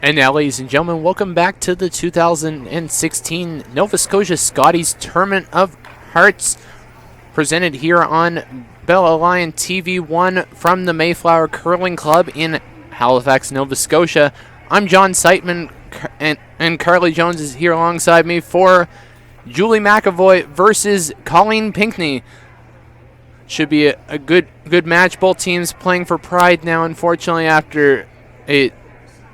And now, ladies and gentlemen, welcome back to the 2016 Nova Scotia Scotties Tournament of Hearts, presented here on Bell Alliance TV1 from the Mayflower Curling Club in Halifax, Nova Scotia. I'm John Seitman, and Caeleigh Jones is here alongside me for Julie McEvoy versus Colleen Pinkney. Should be a good match. Both teams playing for pride now, unfortunately, after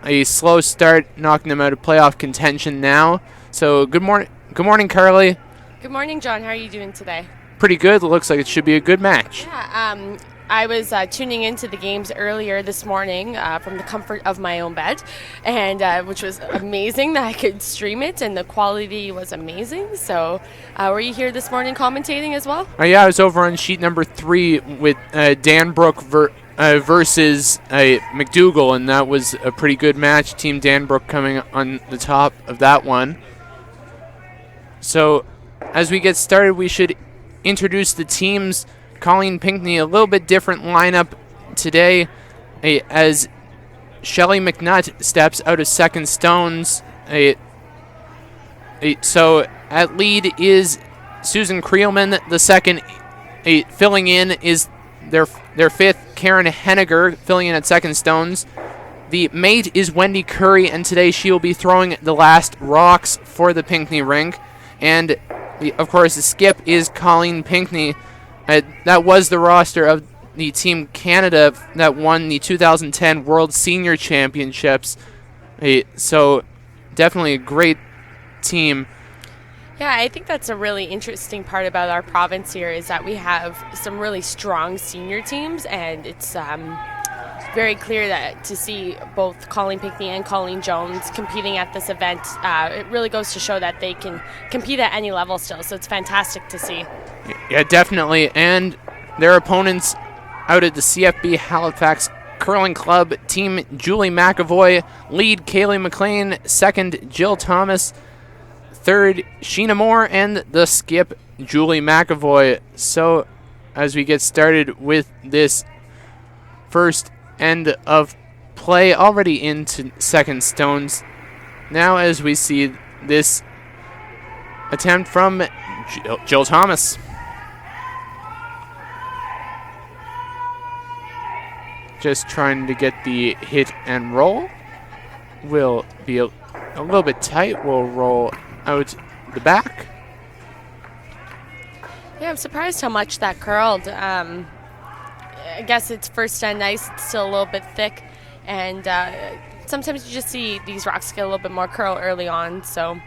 a slow start, knocking them out of playoff contention now. So good morning, Caeleigh. Good morning, John. How are you doing today? Pretty good. Looks like it should be a good match. Yeah, I was tuning into the games earlier this morning from the comfort of my own bed, and which was amazing that I could stream it, and the quality was amazing. So were you here this morning commentating as well? Yeah, I was over on sheet number 3 with Danbrook versus McDougall, and that was a pretty good match. Team Danbrook coming on the top of that one. So as we get started, we should introduce the teams. Colleen Pinkney, a little bit different lineup today as Shelley MacNutt steps out of second stones. So at lead is Susan Creelman. The second filling in is their fifth, Karen Hennigar, filling in at second stones. The mate is Wendy Currie, and today she will be throwing the last rocks for the Pinkney rink. And, of course, the skip is Colleen Pinkney. That was the roster of the Team Canada that won the 2010 World Senior Championships. So definitely a great team. Yeah, I think that's a really interesting part about our province here is that we have some really strong senior teams, and it's very clear that to see both Colleen Pinkney and Colleen Jones competing at this event, it really goes to show that they can compete at any level still, so it's fantastic to see. Yeah, definitely. And their opponents out at the CFB Halifax Curling Club, Team Julie McEvoy, lead Caeleigh MacLean, second Jill Thomas, third Sheena Moore, and the skip Julie McEvoy. So as we get started with this first end of play, already into second stones. Now as we see this attempt from Jill Thomas. Just trying to get the hit and roll. Will be a little bit tight. Will roll out the back. Yeah, I'm surprised how much that curled. I guess it's first and nice. It's still a little bit thick. And sometimes you just see these rocks get a little bit more curl early on. So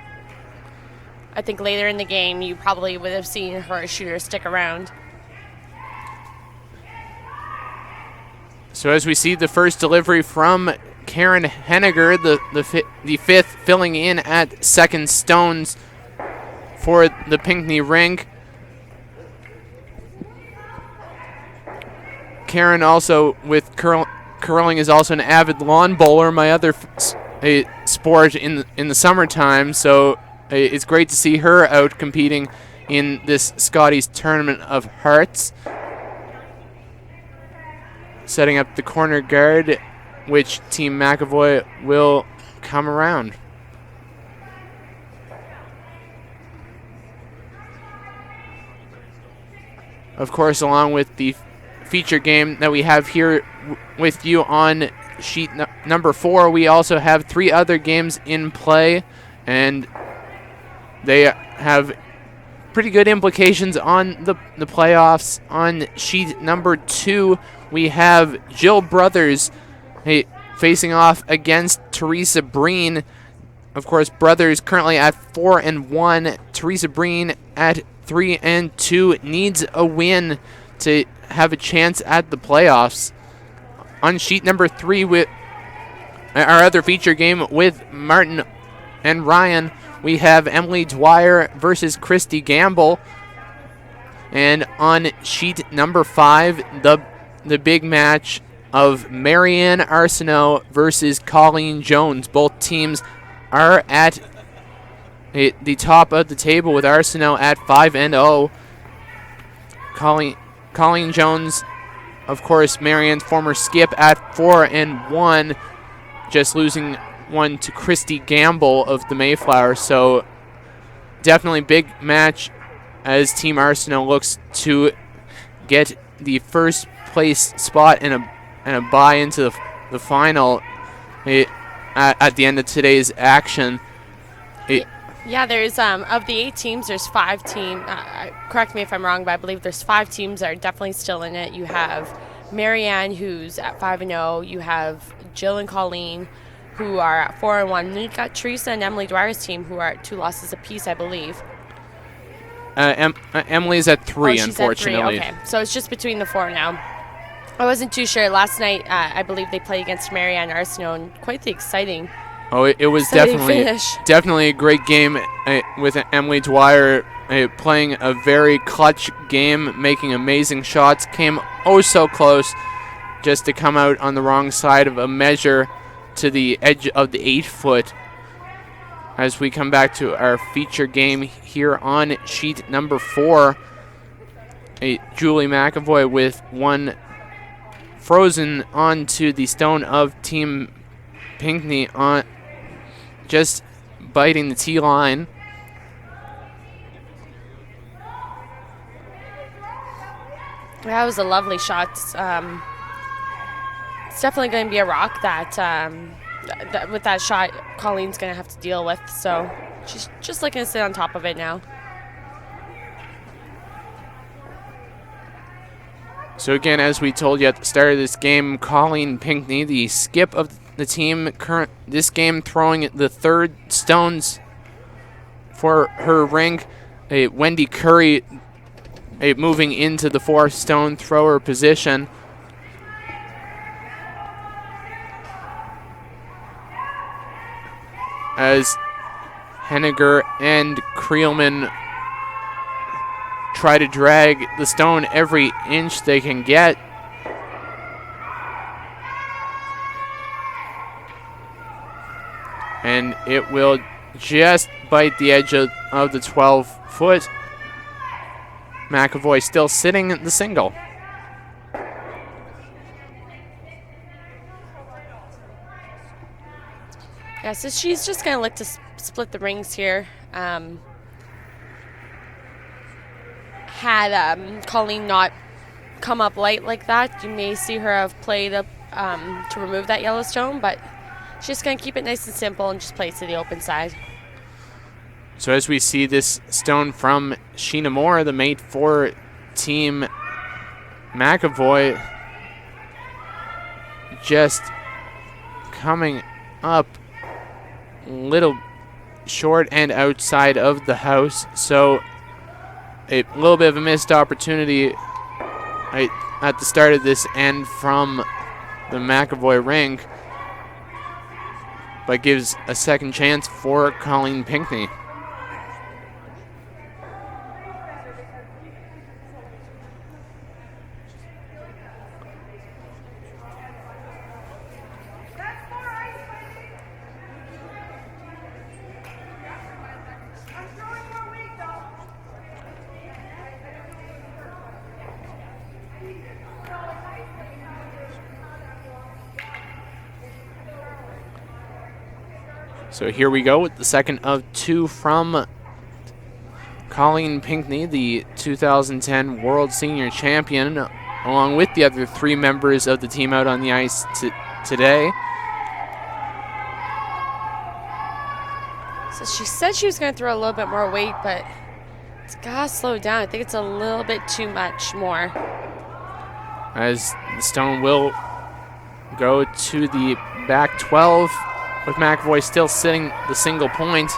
I think later in the game, you probably would have seen her shooter stick around. So as we see the first delivery from Karen Hennigar, the fifth filling in at second stones for the Pinkney rink. Karen also with curling is also an avid lawn bowler, my other sport in the summertime. So it's great to see her out competing in this Scotties Tournament of Hearts. Setting up the corner guard, which Team McEvoy will come around. Of course, along with the feature game that we have here with you on sheet number 4, we also have 3 other games in play, and they have pretty good implications on the playoffs. On sheet number 2, we have Jill Brothers facing off against Teresa Breen. Of course, Brothers currently at 4-1. Teresa Breen at 3-2 needs a win to have a chance at the playoffs. On sheet number 3, with our other feature game with Martin and Ryan, we have Emily Dwyer versus Christy Gamble. And on sheet number 5, the big match of Marianne Arsenault versus Colleen Jones. Both teams are at the top of the table, with Arsenault at 5-0. Colleen Jones, of course, Marianne's former skip, at 4-1, just losing 1 to Christy Gamble of the Mayflower. So definitely big match as Team Arsenault looks to get the first place spot and a bye into the final at the end of today's action. Yeah, there's of the 8 teams, there's 5 teams. Correct me if I'm wrong, but I believe there's 5 teams that are definitely still in it. You have Marianne, who's at 5-0. You have Jill and Colleen, who are at 4-1. And then you've got Teresa and Emily Dwyer's team, who are at 2 losses apiece, I believe. Emily's at 3, unfortunately. At 3. Okay, so it's just between the 4 now. I wasn't too sure. Last night, I believe they played against Marianne Arsenault, and quite the exciting. Oh, it was definitely a great game with Emily Dwyer playing a very clutch game, making amazing shots. Came oh so close just to come out on the wrong side of a measure to the edge of the 8-foot. As we come back to our feature game here on sheet number 4, Julie McEvoy with one frozen onto the stone of Team Pinkney on just biting the tee line. That was a lovely shot. It's definitely going to be a rock that with that shot Colleen's going to have to deal with. So she's just looking to sit on top of it now. So again, as we told you at the start of this game, Colleen Pinkney, the skip of the team, this game throwing the 3rd stones for her rink. Wendy Currie moving into the 4th stone thrower position. As Hennigar and Creelman try to drag the stone every inch they can get. And it will just bite the edge of the 12-foot. McEvoy still sitting at the single. Yeah, so she's just going to look to split the rings here. Had Colleen not come up light like that, you may see her have played up to remove that yellow stone, but she's just going to keep it nice and simple and just play to the open side. So as we see this stone from Sheena Moore, the mate for Team McEvoy, just coming up a little short and outside of the house. So a little bit of a missed opportunity at the start of this end from the McEvoy rink, but gives a second chance for Colleen Pinkney. So here we go with the second of 2 from Colleen Pinkney, the 2010 World Senior Champion, along with the other 3 members of the team out on the ice today. So she said she was going to throw a little bit more weight, but it's got to slow down. I think it's a little bit too much more. As the stone will go to the back 12, with McEvoy still sitting the single point.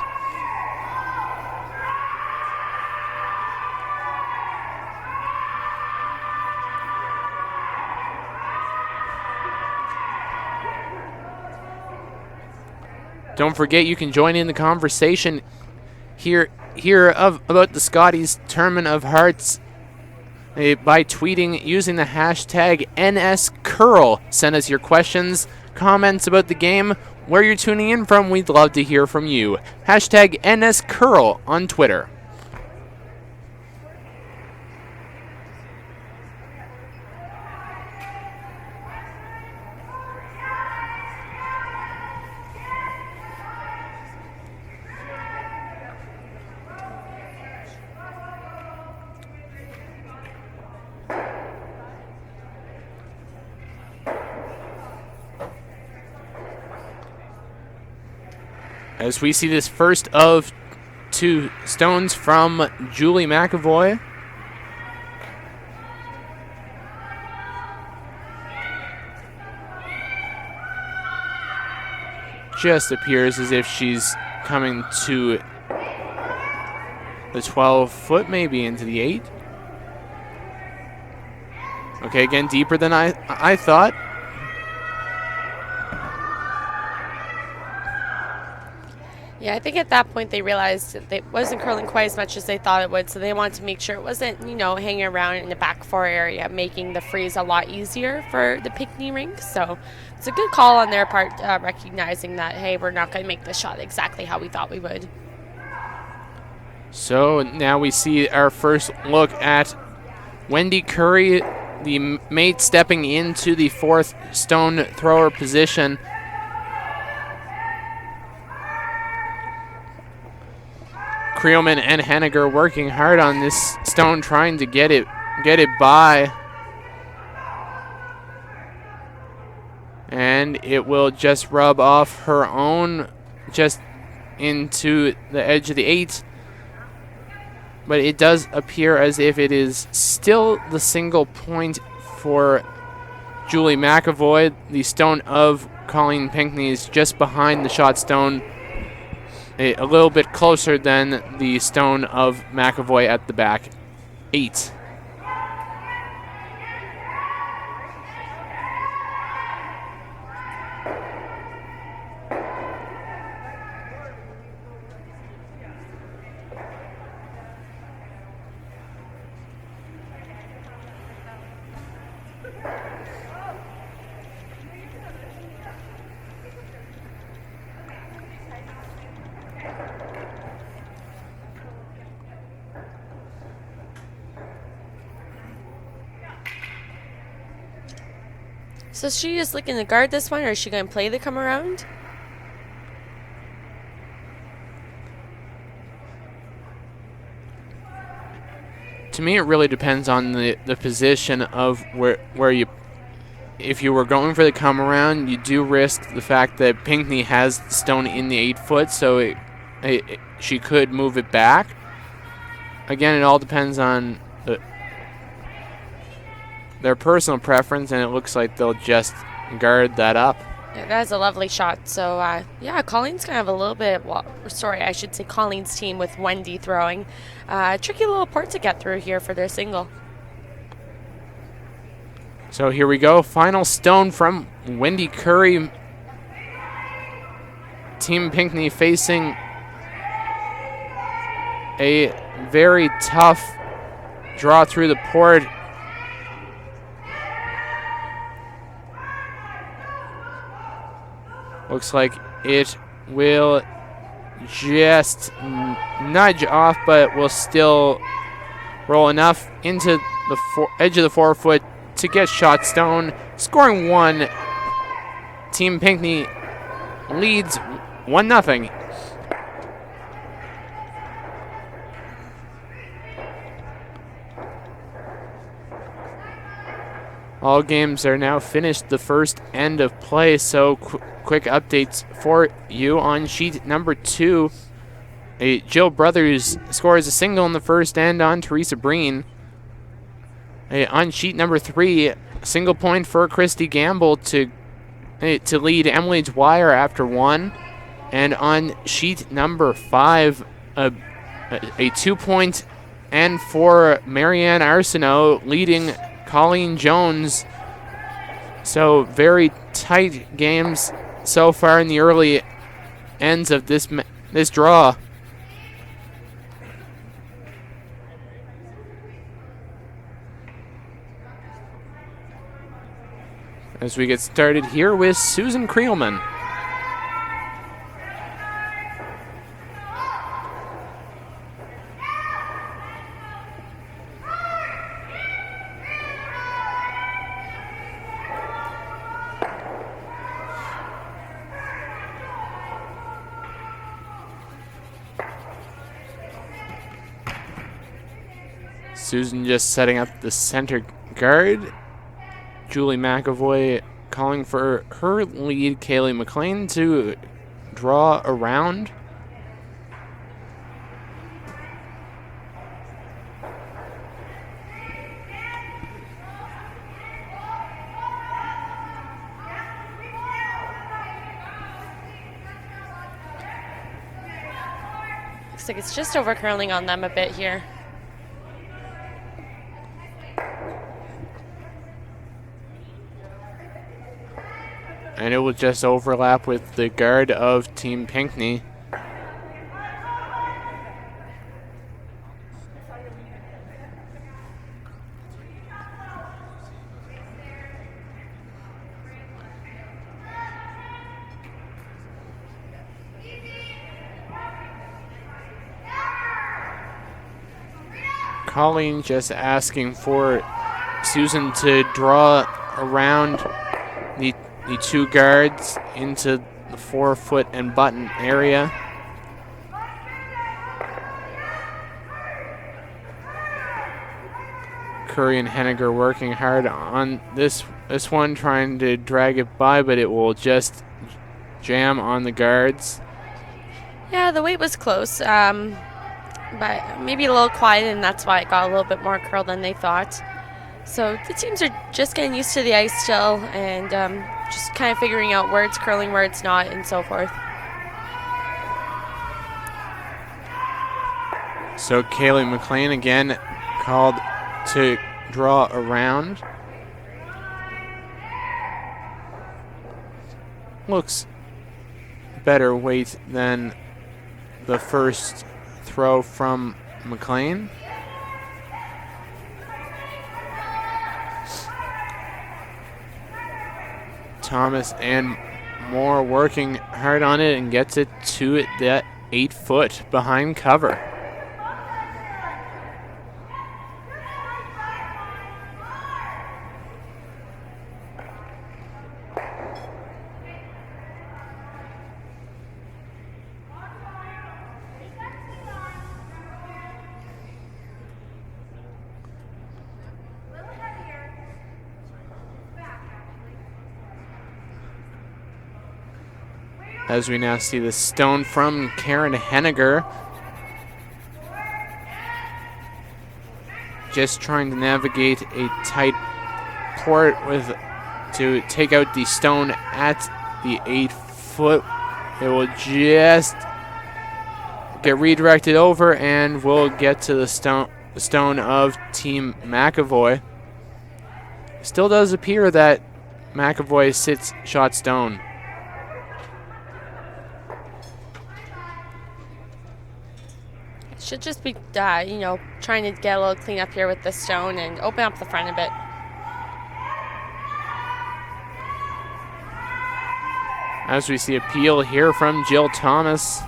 Don't forget, you can join in the conversation here about the Scotties Tournament of Hearts by tweeting using the hashtag NSCurl. Send us your questions, comments about the game, where you're tuning in from. We'd love to hear from you. Hashtag NSCurl on Twitter. As we see this first of 2 stones from Julie McEvoy. Just appears as if she's coming to the 12-foot, maybe into the 8. Okay, again, deeper than I thought. Yeah, I think at that point they realized that it wasn't curling quite as much as they thought it would, so they wanted to make sure it wasn't, hanging around in the back 4 area, making the freeze a lot easier for the Pinkney rink. So it's a good call on their part, recognizing that, hey, we're not going to make the shot exactly how we thought we would. So now we see our first look at Wendy Currie, the mate, stepping into the 4th stone thrower position. Creelman and Hennigar working hard on this stone, trying to get it by. And it will just rub off her own just into the edge of the 8. But it does appear as if it is still the single point for Julie McEvoy. The stone of Colleen Pinkney is just behind the shot stone, a little bit closer than the stone of McEvoy at the back 8. So is she just looking to guard this one, or is she going to play the come around? To me, it really depends on the position of where you. If you were going for the come around, you do risk the fact that Pinkney has the stone in the 8-foot, so she could move it back. Again, it all depends on their personal preference, and it looks like they'll just guard that up. Yeah, that's a lovely shot. So, yeah, Colleen's going to have a little bit, I should say Colleen's team with Wendy throwing. Tricky little port to get through here for their single. So here we go. Final stone from Wendy Currie. Team Pinkney facing a very tough draw through the port. Looks like it will just nudge off, but will still roll enough into the edge of the 4-foot to get shot stone. Scoring 1. Team Pinkney leads 1-0. All games are now finished, the first end of play, so quick updates for you on sheet number 2. Jill Brothers scores a single in the first end on Teresa Breen. On sheet number 3, single point for Christy Gamble to lead Emily Dwyer after 1. And on sheet number 5, a 2-point and for Marianne Arsenault leading Colleen Jones. So very tight games so far in the early ends of this draw. As we get started here with Susan Creelman. Susan just setting up the center guard. Julie McEvoy calling for her lead, Caeleigh MacLean, to draw around. Looks like it's just over curling on them a bit here. And it will just overlap with the guard of Team Pinkney. Colleen just asking for Susan to draw around the two guards into the 4-foot and button area. Currie and Hennigar working hard on this one, trying to drag it by, but it will just jam on the guards. Yeah, the weight was close, but maybe a little quiet, and that's why it got a little bit more curl than they thought. So the teams are just getting used to the ice still, and just kind of figuring out where it's curling, where it's not, and so forth. So Caeleigh MacLean again called to draw around. Looks better weight than the first throw from MacLean. Thomas and Moore working hard on it and gets it to that 8-foot behind cover. As we now see the stone from Karen Hennigar. Just trying to navigate a tight port to take out the stone at the 8-foot. It will just get redirected over and we'll get to the stone of Team McEvoy. Still does appear that McEvoy sits shot stone. Should just be, trying to get a little clean up here with the stone and open up the front a bit. As we see a peel here from Jill Thomas.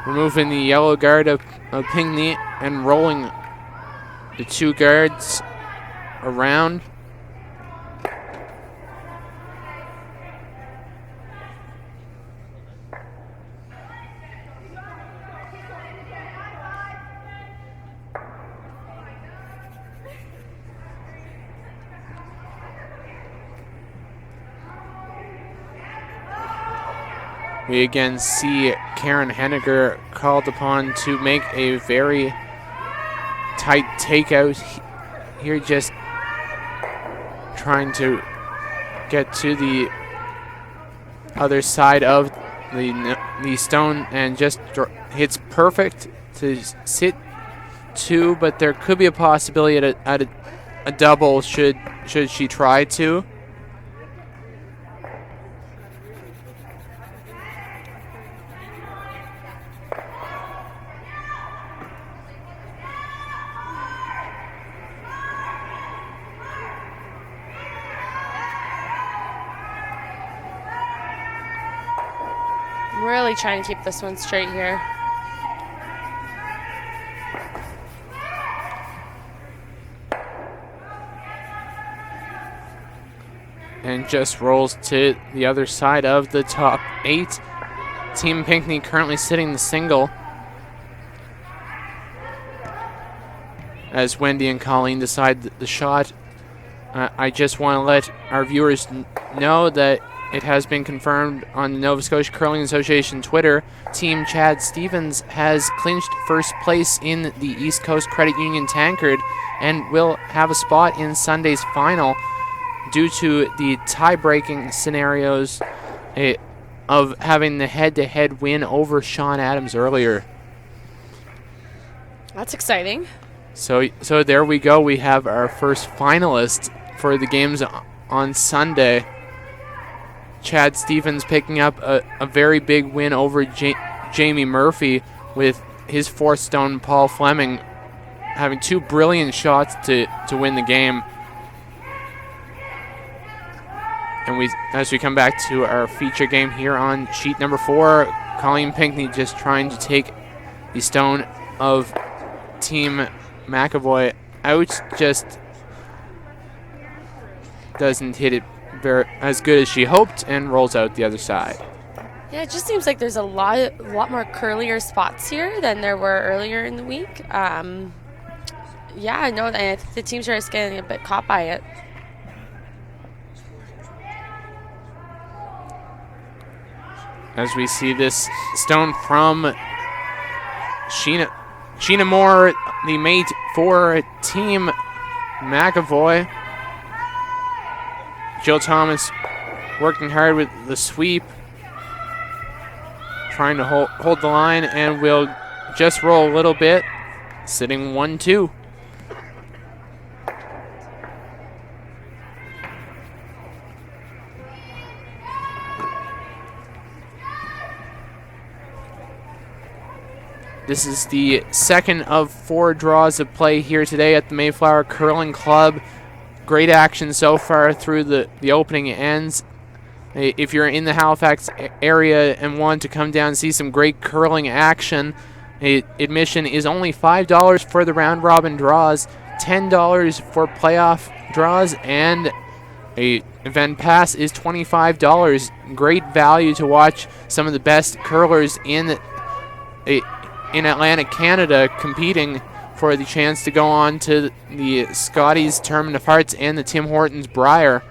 Removing the yellow guard of Pinkney and rolling the two guards around. We again see Karen Hennigar called upon to make a very tight takeout here, just trying to get to the other side of the stone and just hits perfect to sit two, but there could be a possibility at a double should she try to. Really trying to keep this one straight here. And just rolls to the other side of the top 8. Team Pinkney currently sitting the single. As Wendy and Colleen decide the shot, I just want to let our viewers know that it has been confirmed on the Nova Scotia Curling Association Twitter. Team Chad Stevens has clinched first place in the East Coast Credit Union Tankard and will have a spot in Sunday's final. Due to the tie-breaking scenarios, of having the head-to-head win over Sean Adams earlier. That's exciting. So there we go. We have our first finalist for the games on Sunday. Chad Stevens picking up a very big win over Jamie Murphy with his fourth stone, Paul Fleming, having two brilliant shots to win the game. And as we come back to our feature game here on sheet number 4, Colleen Pinkney just trying to take the stone of Team McEvoy out, just doesn't hit it as good as she hoped and rolls out the other side. Yeah, it just seems like there's a lot more curlier spots here than there were earlier in the week. Yeah, I know that. I think the teams are just getting a bit caught by it. As we see this stone from Sheena Moore, the mate for Team McEvoy. Jill Thomas working hard with the sweep, trying to hold the line, and will just roll a little bit, sitting 1-2. This is the second of 4 draws of play here today at the Mayflower Curling Club. Great action so far through the opening ends. If you're in the Halifax area and want to come down and see some great curling action, admission is only $5 for the round robin draws, $10 for playoff draws, and a event pass is $25. Great value to watch some of the best curlers in Atlantic Canada competing for the chance to go on to the Scotties Tournament of Hearts and the Tim Hortons Brier.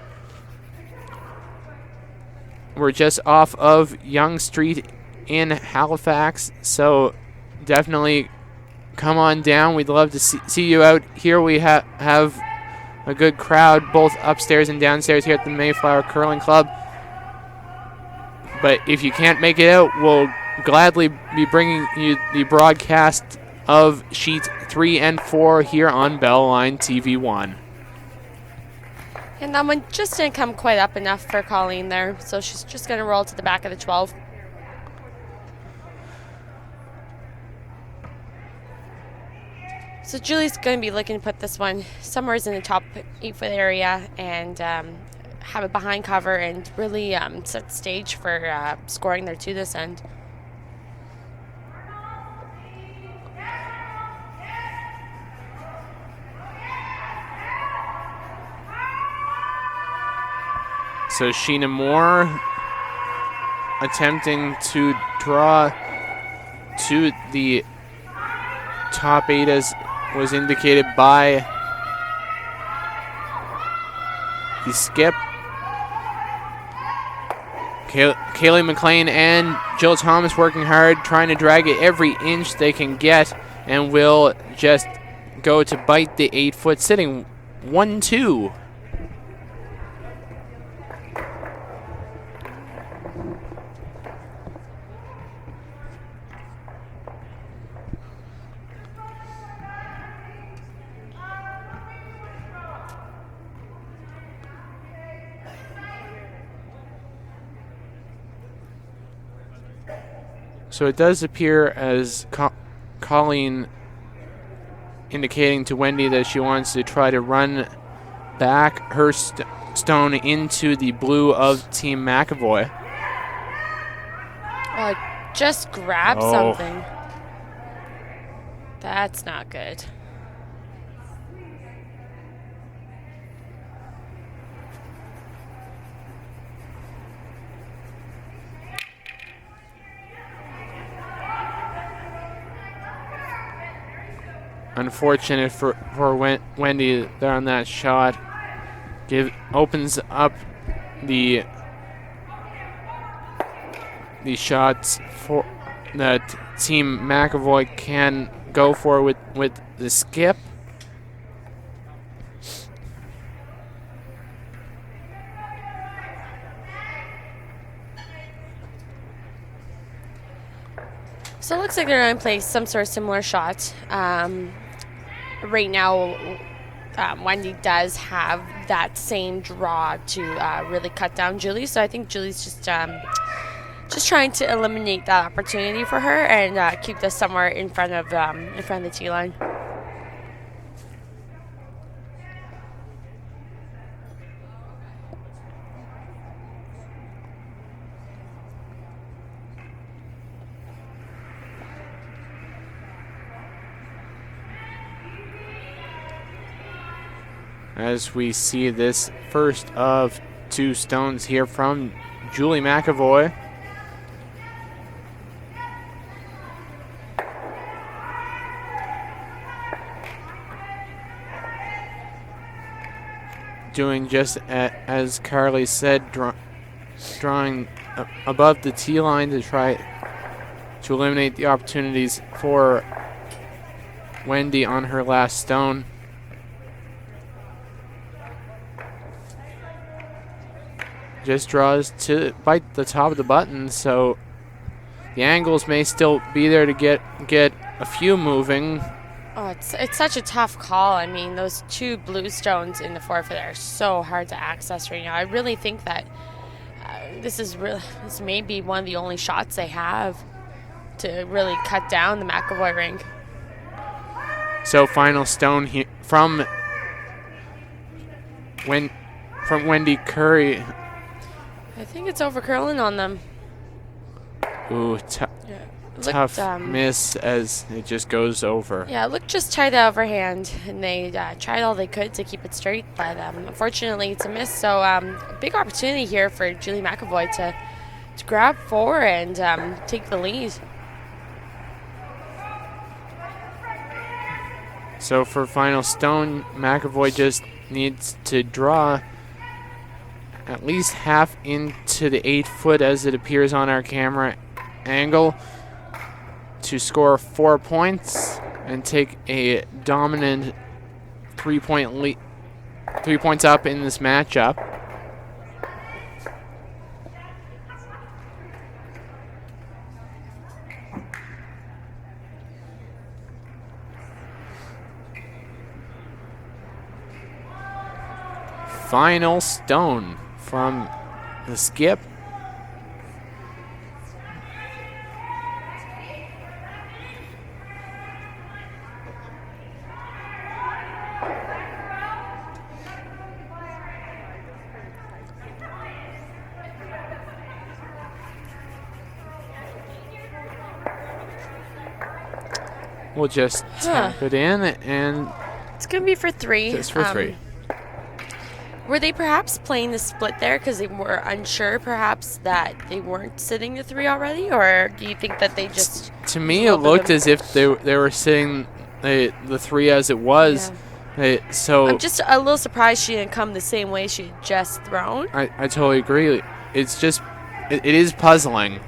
We're just off of Yonge Street in Halifax, so definitely come on down. We'd love to see you out here. We have a good crowd both upstairs and downstairs here at the Mayflower Curling Club. But if you can't make it out, we'll gladly be bringing you the broadcast of sheets 3 and 4 here on Bellline TV 1. And that one just didn't come quite up enough for Colleen there, so she's just going to roll to the back of the 12. So Julie's going to be looking to put this one somewhere in the top 8-foot area and have it behind cover and really set the stage for scoring there to this end. So Sheena Moore attempting to draw to the top 8 as was indicated by the skip. Caeleigh MacLean and Jill Thomas working hard, trying to drag it every inch they can get, and will just go to bite the 8-foot, sitting 1-2. So it does appear as Colleen indicating to Wendy that she wants to try to run back her stone into the blue of Team McEvoy. Just grab something. That's not good. Unfortunate for Wendy there on that shot. Opens up the shots for that Team McEvoy can go for with the skip. So it looks like they're going to play some sort of similar shot. Right now, Wendy does have that same draw to really cut down Julie. So I think Julie's just trying to eliminate that opportunity for her and keep this somewhere in front of the tee line. As we see this first of 2 stones here from Julie McEvoy. Doing just as Caeleigh said, drawing above the tee line to try to eliminate the opportunities for Wendy on her last stone. Just draws to bite the top of the button, so the angles may still be there to get a few moving. Oh, it's such a tough call. I mean, those 2 blue stones in the forfeit are so hard to access right now. I really think that this may be one of the only shots they have to really cut down the McEvoy ring. So final stone here from Wendy Currie. I think it's over curling on them. Ooh, tough miss as it just goes over. Yeah, it looked just tight overhand, and they tried all they could to keep it straight, but unfortunately it's a miss. So big opportunity here for Julie McEvoy to grab 4 and take the lead. So for final stone, McEvoy just needs to draw at least half into the 8 foot as it appears on our camera angle to score 4 points and take a dominant 3 points up in this matchup. Final stone from the skip. We'll just tap it in, and it's going to be for 3. Just for 3. Were they perhaps playing the split there because they were unsure perhaps that they weren't sitting the 3 already? Or do you think that they just... To me, it looked as if they were sitting the 3 as it was. Yeah. So I'm just a little surprised she didn't come the same way she had just thrown. I totally agree. It's just... It is puzzling.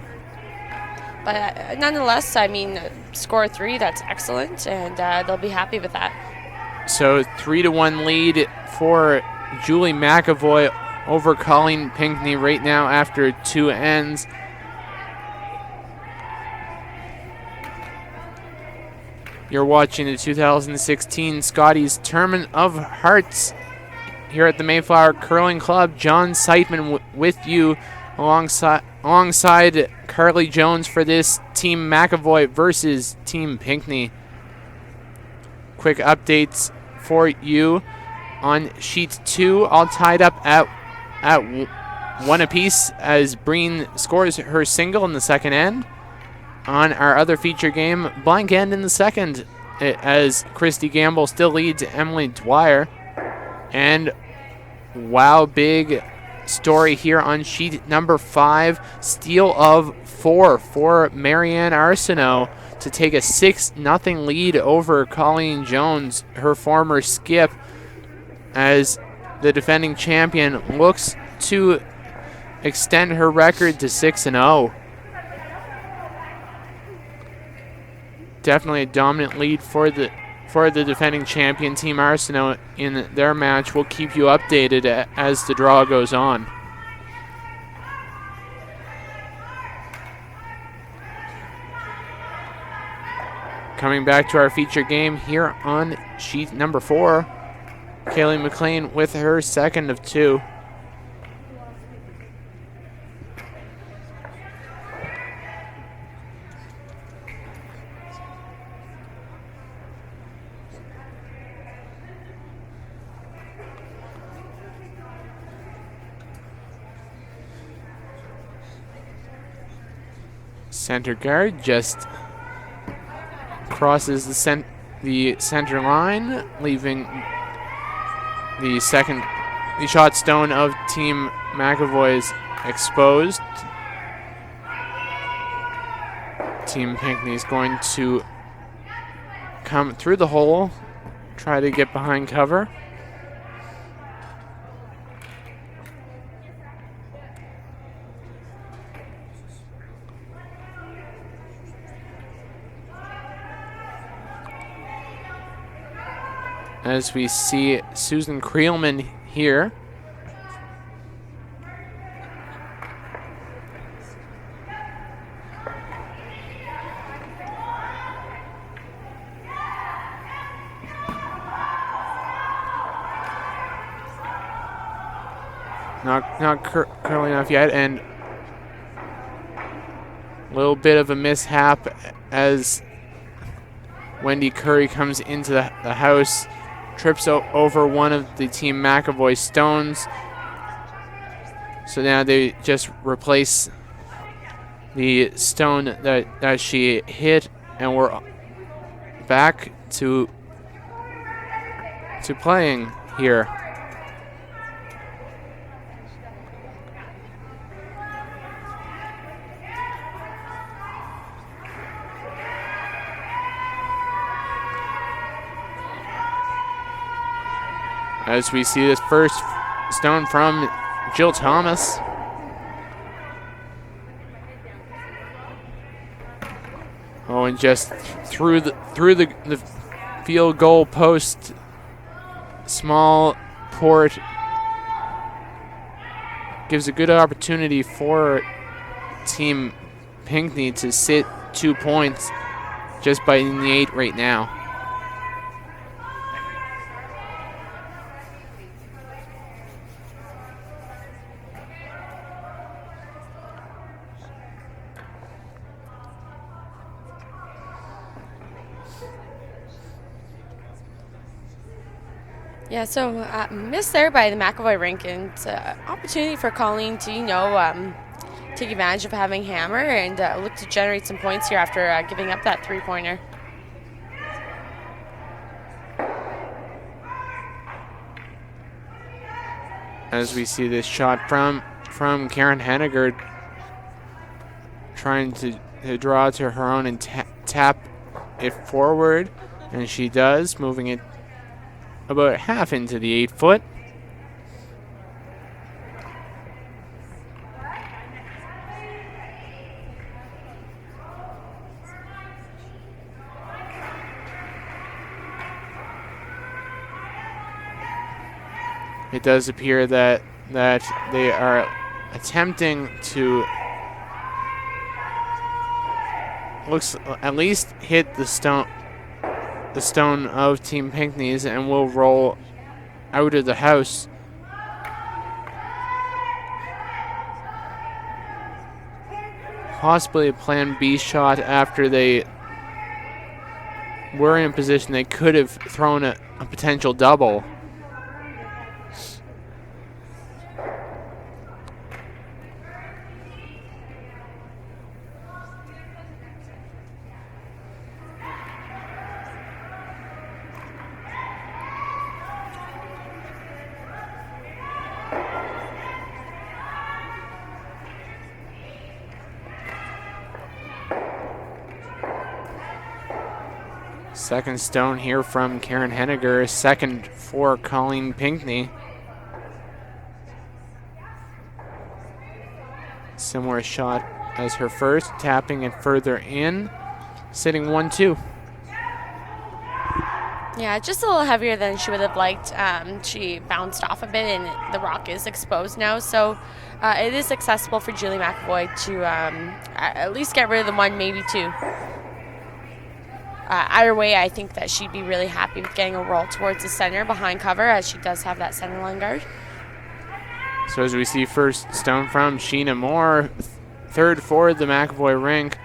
But nonetheless, I mean, score 3, that's excellent. And they'll be happy with that. So 3-1 lead for Julie McEvoy over Colleen Pinkney right now after 2 ends. You're watching the 2016 Scotties Tournament of Hearts here at the Mayflower Curling Club. John Seidman with you alongside Caeleigh Jones for this Team McEvoy versus Team Pinkney. Quick updates for you. On sheet 2, all tied up at 1 apiece as Breen scores her single in the second end. On our other feature game, blank end in the second as Christy Gamble still leads Emily Dwyer. And wow, big story here on sheet number 5. Steal of 4 for Marianne Arsenault to take a 6-0 lead over Colleen Jones, her former skip, as the defending champion looks to extend her record to 6-0. Definitely a dominant lead for the defending champion, Team Arsenault, in their match. We'll keep you updated as the draw goes on. Coming back to our feature game here on sheet number 4. Caeleigh MacLean with her second of 2. Center guard just crosses the center line, leaving the shot stone of Team McEvoy's exposed. Team Pinkney is going to come through the hole, try to get behind cover. As we see Susan Creelman here. Not curling enough yet, and a little bit of a mishap as Wendy Currie comes into the house. Trips over one of the Team McEvoy stones. So now they just replace the stone that she hit, and we're back to playing here. As we see this first stone from Jill Thomas. Oh, and just through the field goal post, small port, gives a good opportunity for Team Pinkney to sit 2 points just by in the 8 right now. Yeah, so missed there by the McEvoy rink, and opportunity for Colleen to, take advantage of having hammer and look to generate some points here after giving up that 3-pointer. As we see this shot from Karen Hennigar, trying to draw to her own and tap it forward, and she does, moving it about half into the 8-foot. It does appear that they are attempting to at least hit the stone of Team Pinkney's, and will roll out of the house. Possibly a plan B shot after they were in a position they could have thrown a potential double. Second stone here from Karen Hennigar, second for Colleen Pinkney. Similar shot as her first, tapping it further in, sitting 1-2. Yeah, just a little heavier than she would have liked. She bounced off a bit, and the rock is exposed now, so it is accessible for Julie McEvoy to at least get rid of the 1, maybe 2. either way, I think that she'd be really happy with getting a roll towards the center behind cover, as she does have that center line guard. So as we see first stone from Sheena Moore, third for the McEvoy rink.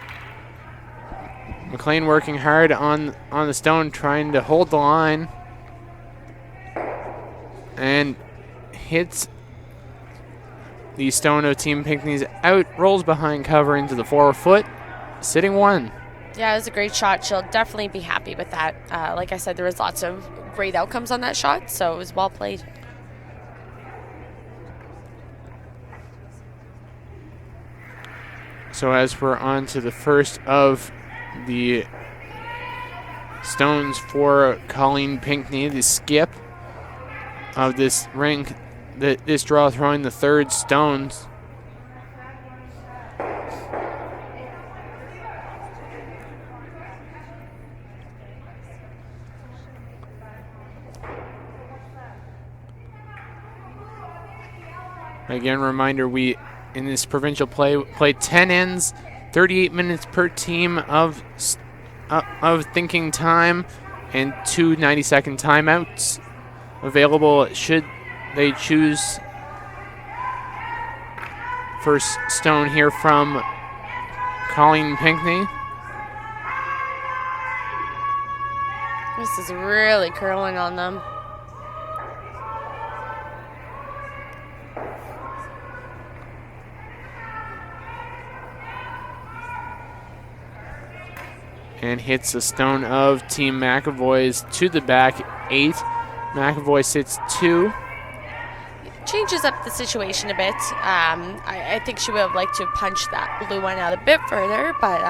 MacLean working hard on the stone, trying to hold the line. And hits the stone of Team Pinkney's out, rolls behind cover into the 4 foot, sitting 1. Yeah, it was a great shot. She'll definitely be happy with that. Like I said, there was lots of great outcomes on that shot, so it was well played. So as we're on to the first of the stones for Colleen Pinkney, the skip of this rink, this draw throwing the third stones. Again, reminder, we in this provincial play 10 ends, 38 minutes per team of thinking time, and 2 90-second timeouts available should they choose. First stone here from Colleen Pinkney. This is really curling on them. And hits the stone of Team McEvoy's to the back 8. McEvoy sits 2. Changes up the situation a bit. I think she would have liked to have punched that blue one out a bit further, but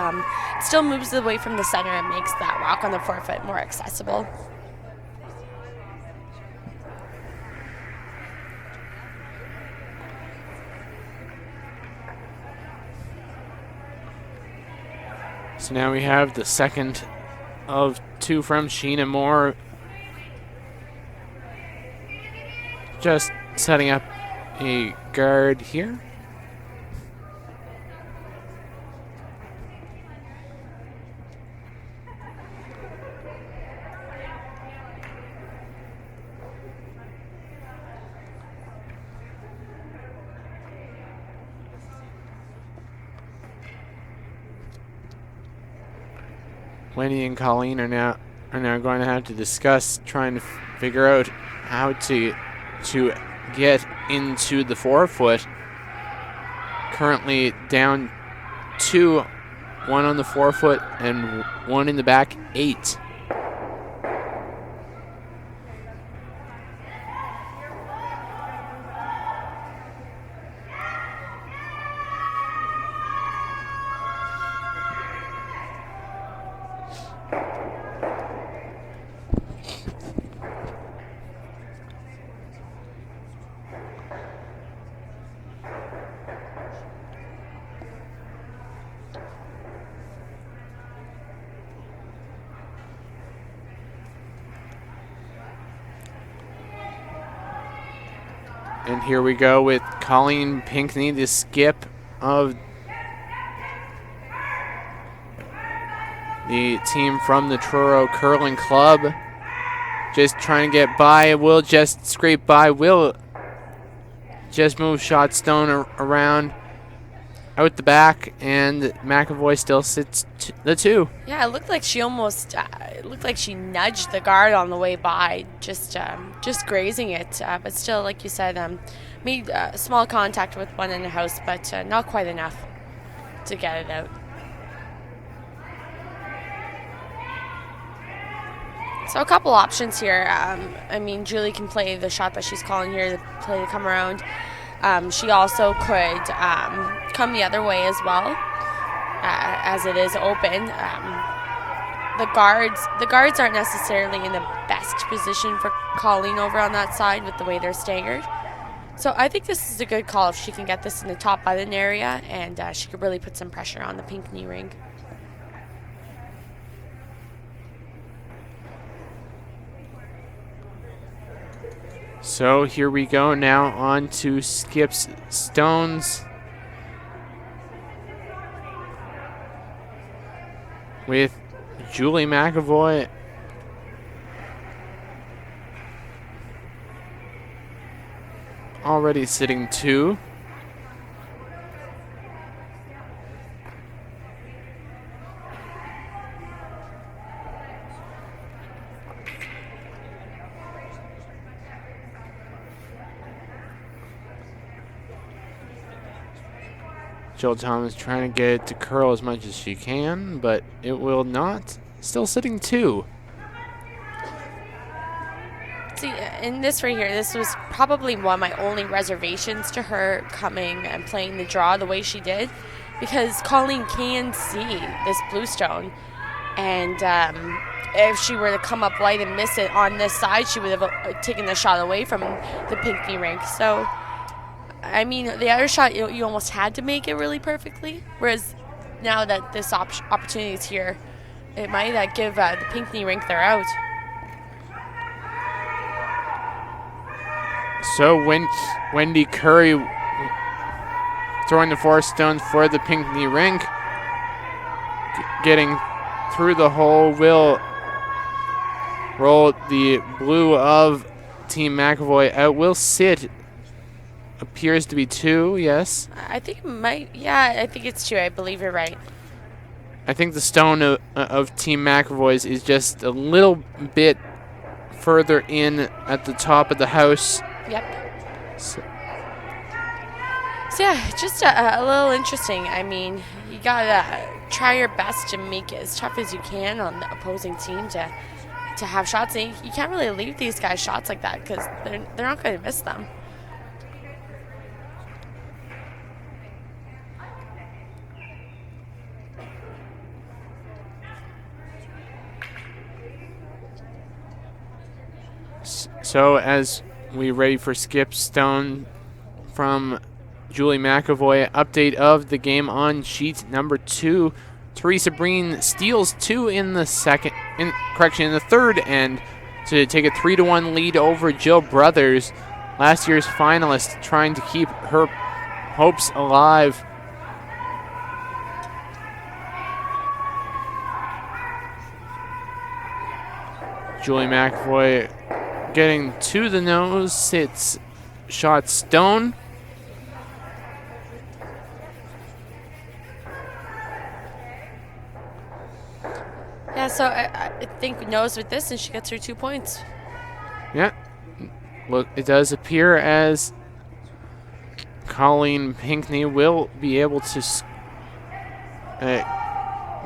it still moves away from the center and makes that rock on the 4 foot more accessible. So now we have the second of 2 from Sheena Moore. Just setting up a guard here. Wendy and Colleen are now going to have to discuss trying to figure out how to get into the 4 foot. Currently down 2, 1 on the 4 foot and 1 in the back 8. And here we go with Colleen Pinkney, the skip of the team from the Truro Curling Club. Just trying to get by. Will just scrape by. Will just move shot stone around out the back, and McEvoy still sits the 2. Yeah, it looked like she almost it looked like she nudged the guard on the way by, just grazing it. But still, like you said, made small contact with one in the house, but not quite enough to get it out. So a couple options here. I mean, Julie can play the shot that she's calling here, to play to come around. She also could come the other way as well, as it is open. The guards aren't necessarily in the best position for Colleen over on that side with the way they're staggered. So I think this is a good call if she can get this in the top button area, and she could really put some pressure on the Pinkney ring. So here we go now on to Skip's stones. With Julie McEvoy already sitting 2. Jill Thomas trying to get it to curl as much as she can, but it will not. Still sitting 2. See, in this right here, this was probably one of my only reservations to her coming and playing the draw the way she did, because Colleen can see this blue stone, and if she were to come up light and miss it on this side, she would have taken the shot away from the Pinkney rink. So, I mean, the other shot, you almost had to make it really perfectly, whereas now that this opportunity is here, it might give the Pinkney rink their out. So Wendy Currie throwing the 4 stones for the Pinkney rink. Getting through the hole will roll the blue of Team McEvoy out. Will sit. Appears to be 2, yes. I think it might, yeah, I think it's 2. I believe you're right. I think the stone of Team McEvoy's is just a little bit further in at the top of the house. Yep. So yeah, just a little interesting. I mean, you gotta try your best to make it as tough as you can on the opposing team to have shots. And you can't really leave these guys shots like that because they're not going to miss them. So as we ready for skip stone from Julie McEvoy, update of the game on sheet number 2. Teresa Breen steals 2 in the in the third end to take a 3-1 lead over Jill Brothers, last year's finalist, trying to keep her hopes alive. Julie McEvoy getting to the nose, sits shot stone. Yeah, so I think nose with this, and she gets her 2 points. Yeah, look, it does appear as Colleen Pinkney will be able to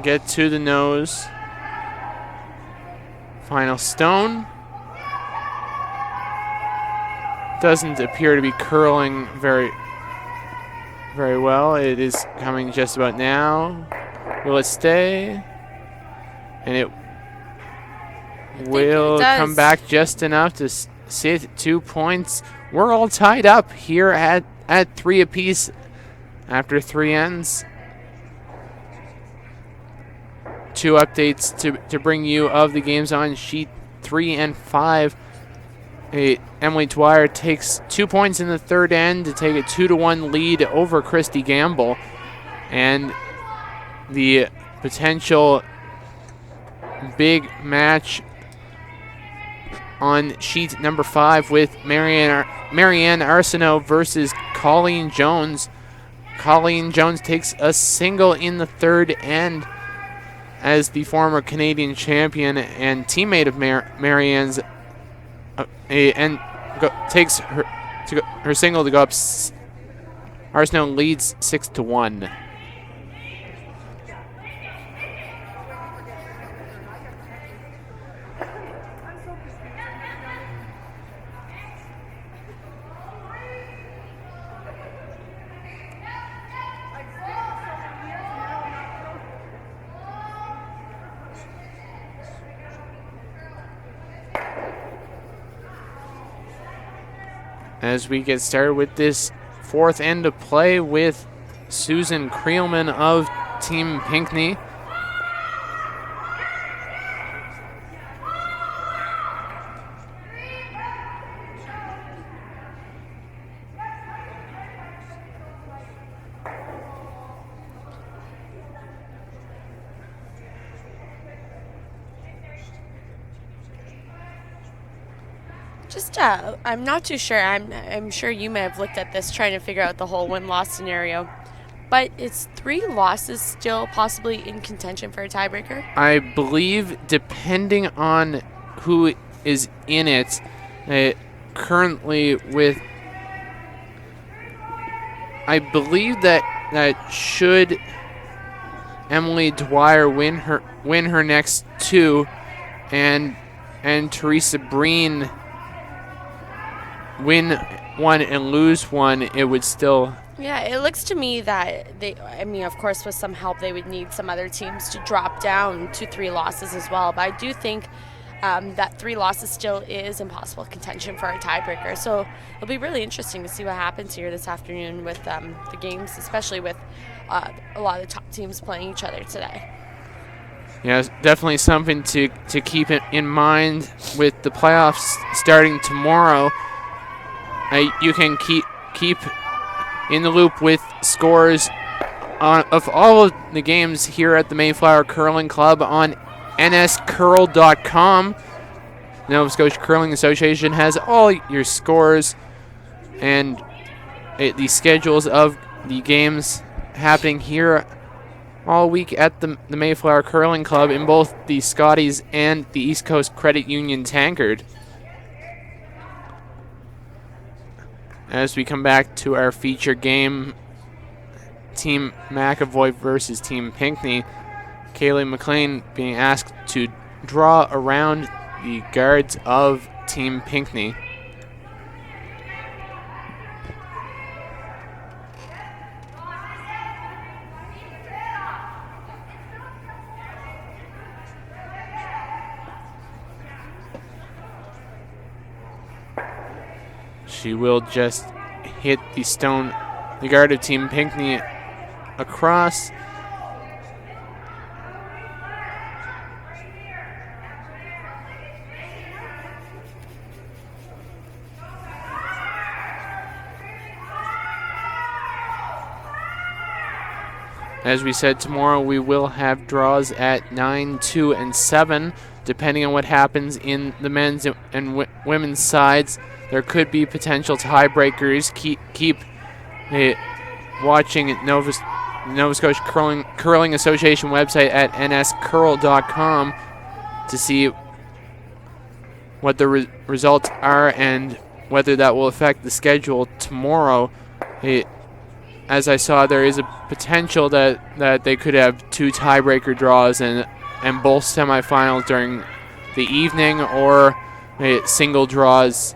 get to the nose. Final stone. Doesn't appear to be curling very well. It is coming just about now. Will it stay? And it will come back just enough to sit 2 points. We're all tied up here at 3 apiece after 3 ends. 2 updates to bring you of the games on sheet 3 and 5. Emily Dwyer takes 2 points in the third end to take a 2-1 lead over Christy Gamble. And the potential big match on sheet number 5 with Marianne Arsenault versus Colleen Jones. Colleen Jones takes a single in the third end as the former Canadian champion and teammate of Marianne's, takes her single to go up. Arsenault leads 6-1. As we get started with this 4th end of play with Susan Creelman of Team Pinkney. Just, I'm not too sure. I'm sure you may have looked at this trying to figure out the whole win-loss scenario. But is 3 losses still possibly in contention for a tiebreaker? I believe, depending on who is in it, currently with, I believe that should Emily Dwyer win her next 2, and Teresa Breen win 1 and lose 1, it would still. Yeah, it looks to me that of course, with some help, they would need some other teams to drop down to 3 losses as well. But I do think that 3 losses still is impossible contention for a tiebreaker. So it'll be really interesting to see what happens here this afternoon with the games, especially with a lot of the top teams playing each other today. Yeah, definitely something to keep in mind with the playoffs starting tomorrow. You can keep in the loop with scores of all of the games here at the Mayflower Curling Club on nscurl.com. The Nova Scotia Curling Association has all your scores and the schedules of the games happening here all week at the Mayflower Curling Club in both the Scotties and the East Coast Credit Union Tankard. As we come back to our feature game, Team McEvoy versus Team Pinkney, Caeleigh MacLean being asked to draw around the guards of Team Pinkney. She will just hit the guard of Team Pinkney across. As we said, tomorrow we will have draws at 9, 2, and 7, depending on what happens in the men's and women's sides. There could be potential tiebreakers. Keep watching Nova Scotia Curling Association website at nscurl.com to see what the results are and whether that will affect the schedule tomorrow. As I saw, there is a potential that they could have 2 tiebreaker draws and both semifinals during the evening, or single draws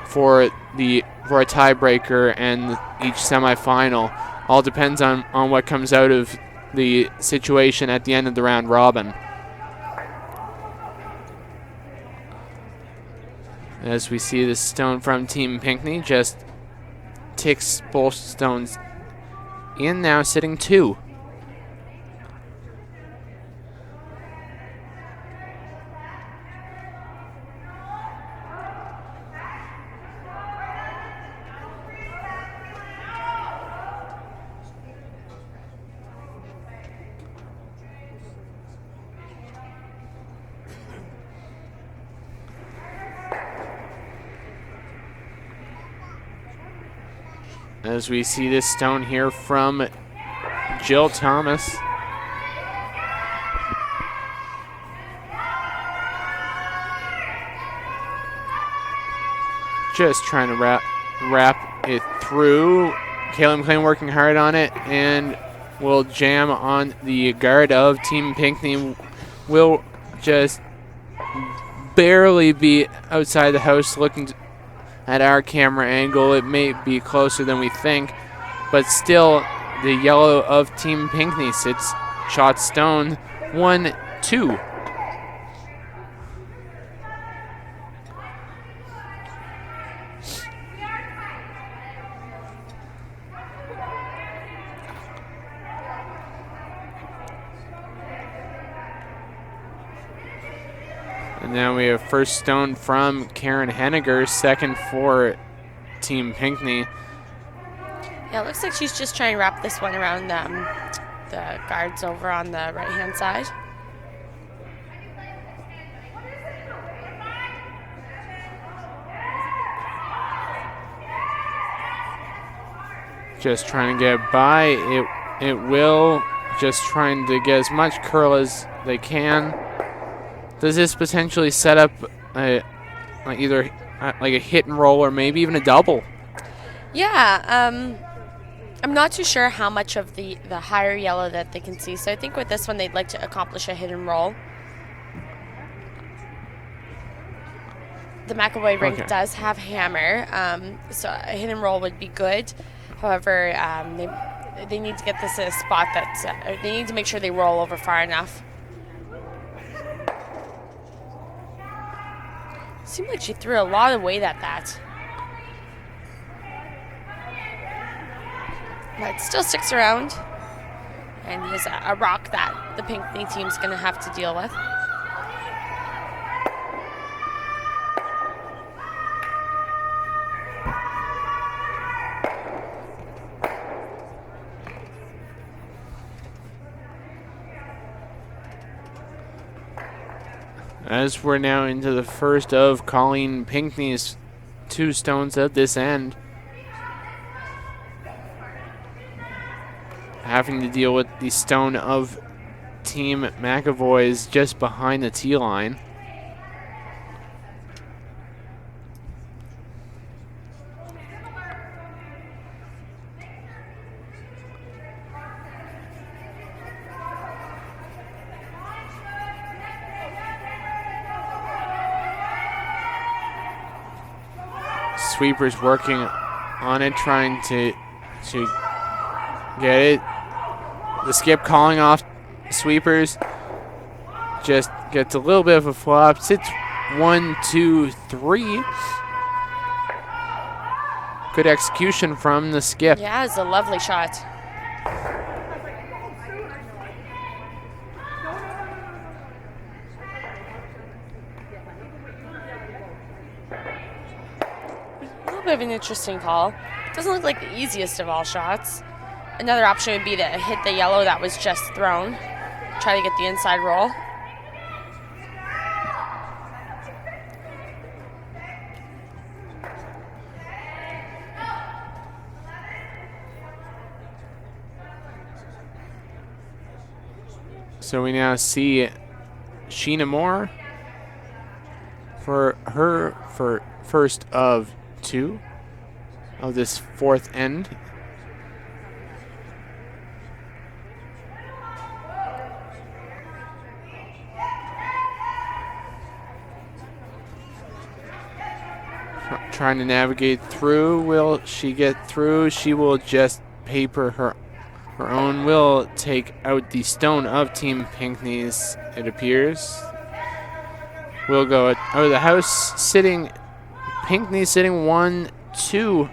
for a tiebreaker and each semifinal. All depends on what comes out of the situation at the end of the round robin. As we see the stone from Team Pinkney just ticks both stones in, now sitting 2. As we see this stone here from Jill Thomas. Just trying to wrap it through. Caeleigh MacLean working hard on it, and will jam on the guard of Team Pinkney. Will just barely be outside the house looking at our camera angle. It may be closer than we think, but still the yellow of Team Pinkney sits shot stone 1-2. And now we have first stone from Karen Hennigar, second for Team Pinkney. Yeah, it looks like she's just trying to wrap this one around the guards over on the right-hand side. Just trying to get by. It will. Just trying to get as much curl as they can. Does this potentially set up either like a hit and roll or maybe even a double? Yeah, I'm not too sure how much of the higher yellow that they can see. So I think with this one, they'd like to accomplish a hit and roll. The McEvoy rink does have hammer, so a hit and roll would be good. However, they need to get this in a spot that's, they need to make sure they roll over far enough. Seemed like she threw a lot of weight at that. But it still sticks around. And is a rock that the Pinkney team's going to have to deal with. As we're now into the first of Colleen Pinkney's 2 stones at this end. Having to deal with the stone of Team McEvoy's just behind the tee line. Sweepers working on it, trying to get it. The skip calling off sweepers. Just gets a little bit of a flop. Sits 1, 2, 3. Good execution from the skip. Yeah, it's a lovely shot. Of an interesting call. Doesn't look like the easiest of all shots. Another option would be to hit the yellow that was just thrown. Try to get the inside roll. So we now see Sheena Moore for her first of 2 of this 4th end. Trying to navigate through. Will she get through? She will just paper her own. Will take out the stone of Team Pinkney's, it appears. Will go out of the house, sitting Pinkney sitting 1, 2.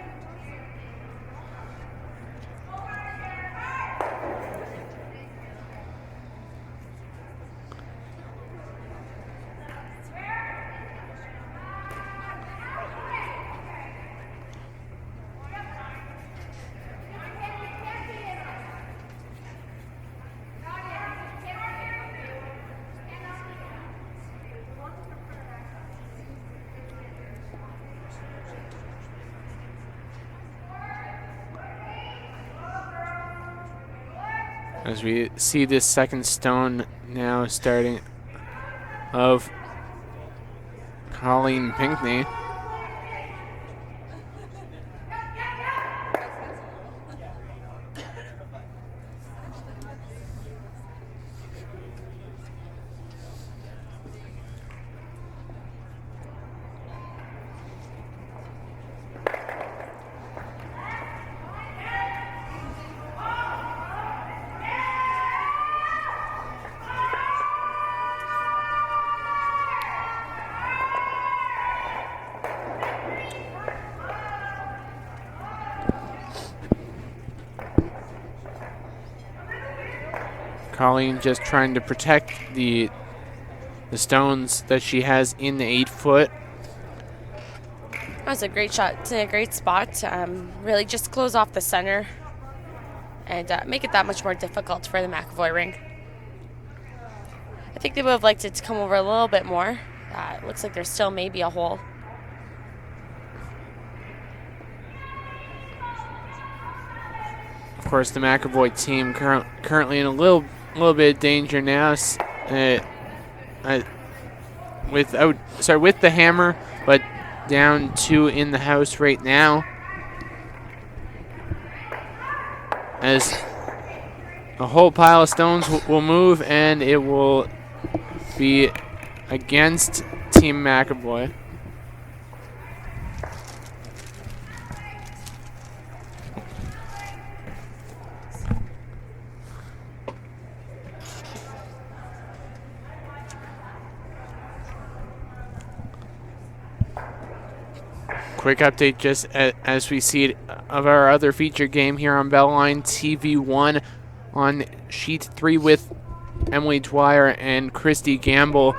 As we see this second stone now starting of Colleen Pinkney. Colleen just trying to protect the stones that she has in the 8-foot. That was a great shot. It's in a great spot. Really just close off the center and make it that much more difficult for the McEvoy ring. I think they would have liked it to come over a little bit more. It looks like there's still maybe a hole. course, the McEvoy team currently in a little bit of danger now. With the hammer, but down 2 in the house right now. As a whole pile of stones will move, and it will be against Team McEvoy. Quick update just as we see it of our other feature game here on Bellline TV1 on sheet 3 with Emily Dwyer and Christy Gamble.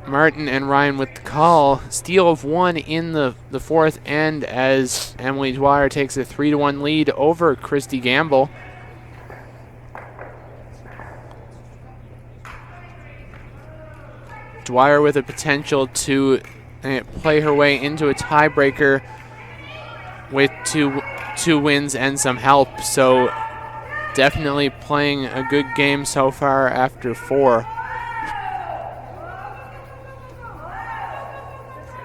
Martin and Ryan with the call. Steal of 1 in the fourth end as Emily Dwyer takes a 3-1 lead over Christy Gamble. Dwyer with a potential to play her way into a tiebreaker with two wins and some help. So definitely playing a good game so far after 4.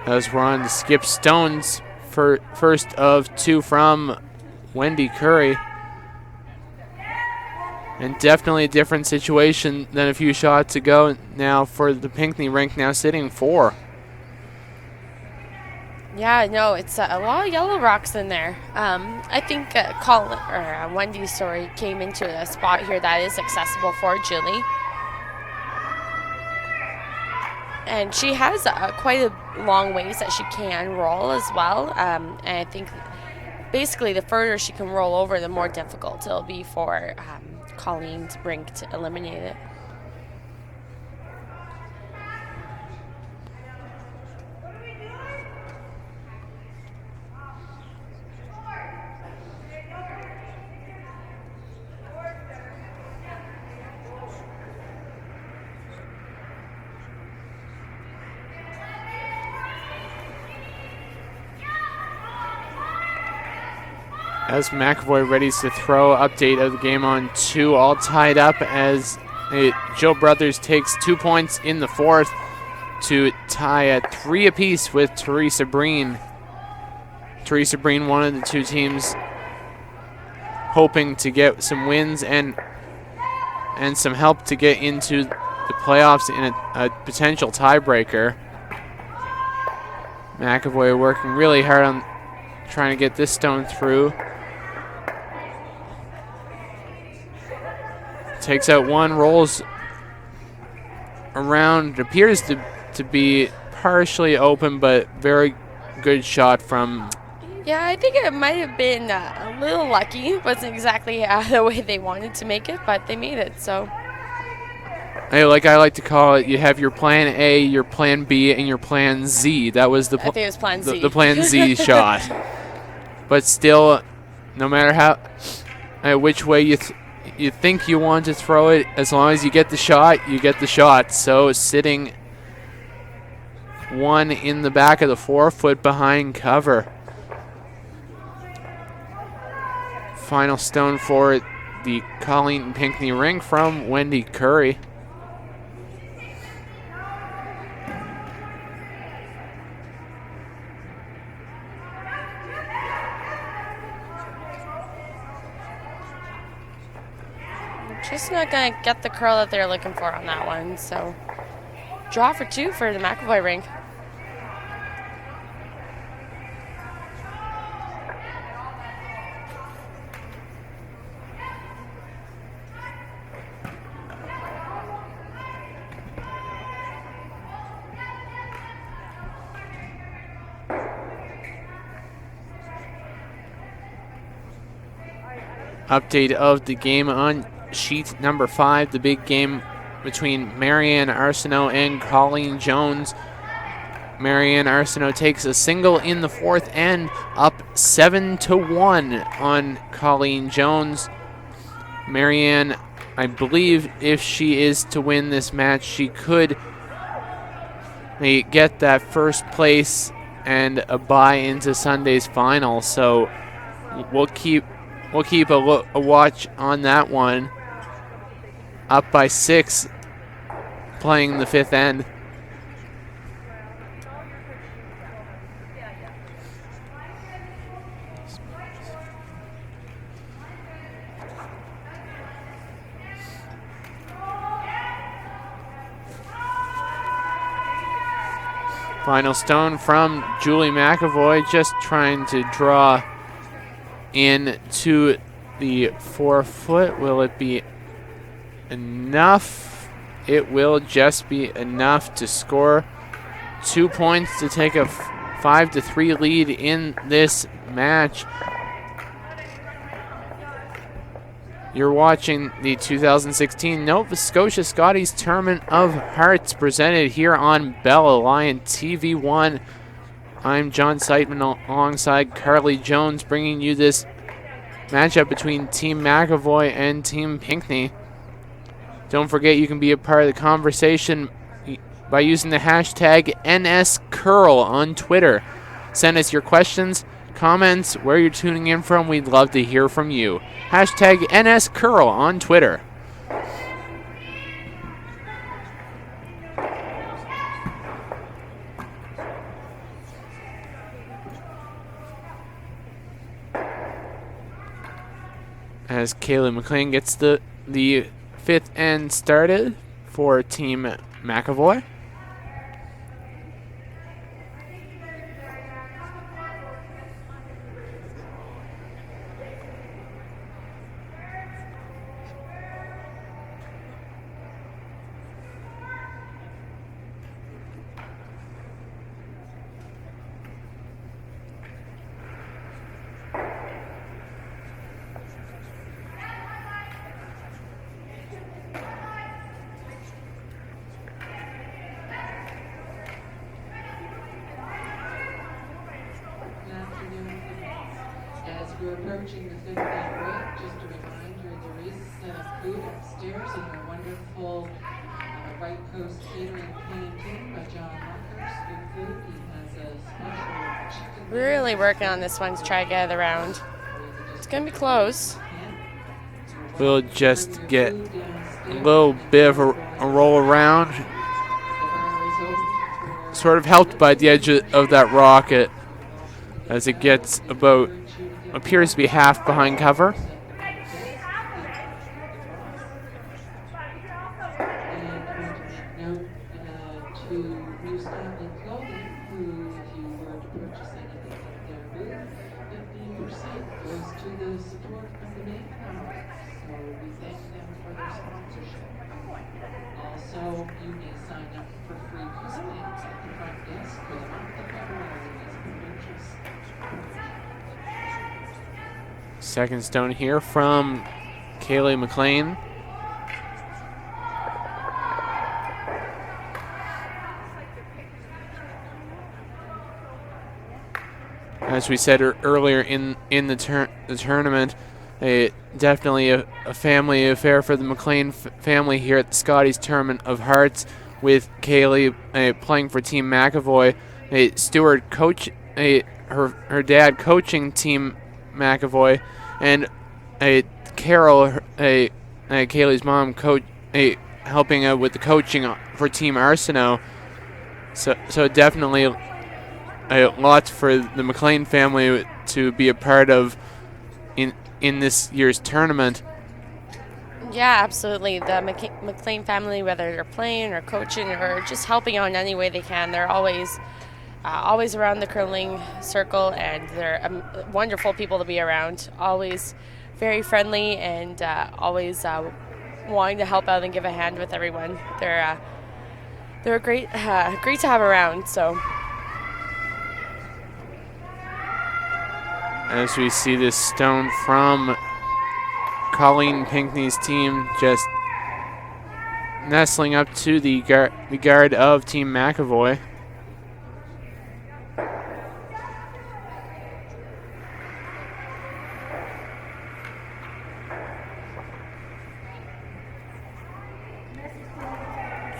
As we're on to skip stones for first of 2 from Wendy Currie. And definitely a different situation than a few shots ago now for the Pinkney rink, now sitting 4. Yeah, no, it's a lot of yellow rocks in there. I think Wendy's came into a spot here that is accessible for Julie. And she has quite a long ways that she can roll as well. And I think basically the further she can roll over, the more difficult it'll be for Colleen to bring to eliminate it. As McEvoy readies to throw, update of the game on 2, all tied up as Jill Brothers takes 2 points in the fourth to tie at 3 apiece with Teresa Breen. Teresa Breen, one of the 2 teams hoping to get some wins and some help to get into the playoffs in a potential tiebreaker. McEvoy working really hard on trying to get this stone through. Takes out 1, rolls around. It appears to be partially open, but very good shot from... Yeah, I think it might have been a little lucky. It wasn't exactly the way they wanted to make it, but they made it, so... Hey, like I like to call it, you have your plan A, your plan B, and your plan Z. That was I think it was plan Z. The plan Z shot. But still, no matter how, which way you think you want to throw it, as long as you get the shot, you get the shot. So sitting 1 in the back of the 4-foot behind cover. Final stone for the Colleen and Pinkney ring from Wendy Currie. Just not going to get the curl that they're looking for on that one. So draw for 2 for the McEvoy ring. Update of the game on sheet number 5, the big game between Marianne Arsenault and Colleen Jones. Marianne Arsenault takes a single in the fourth end, up 7-1 on Colleen Jones. Marianne, I believe if she is to win this match, she could get that first place and a bye into Sunday's final. So we'll keep a watch on that one. Up by 6, playing the 5th end. Final stone from Julie McEvoy, just trying to draw into the 4-foot. Will it be enough? It will just be enough to score 2 points to take a 5-3 lead in this match. You're watching the 2016 Nova Scotia Scotties Tournament of Hearts presented here on Bell Alliance TV1. I'm John Seidman alongside Caeleigh Jones, bringing you this matchup between Team McEvoy and Team Pinkney. Don't forget you can be a part of the conversation by using the hashtag NSCurl on Twitter. Send us your questions, comments, where you're tuning in from. We'd love to hear from you. Hashtag NSCurl on Twitter. As Caeleigh MacLean gets the 5th end started for Team McEvoy. We're approaching the 5th end break. Just a reminder, there is food upstairs in your wonderful Right Coast Catering canteen by John Markers. Good food. He has a special chicken. We're really working on this one to try to get it around. It's going to be close. We'll just get a little bit of a roll around. Sort of helped by the edge of that rocket as it gets about, appears to be half behind cover. Second stone here from Caeleigh MacLean. As we said earlier in the tournament, definitely a family affair for the MacLean family here at the Scotties Tournament of Hearts, with Caeleigh playing for Team McEvoy, Stuart her dad coaching Team McEvoy, and Carol, Caeleigh's mom, helping out with the coaching for Team Arsenault. So definitely lots for the MacLean family to be a part of in this year's tournament. Yeah, absolutely. The MacLean family, whether they're playing or coaching or just helping out in any way they can, they're always around the curling circle, and they're wonderful people to be around. Always very friendly and always wanting to help out and give a hand with everyone. They're great to have around. So as we see this stone from Colleen Pinkney's team, just nestling up to the guard of Team McEvoy.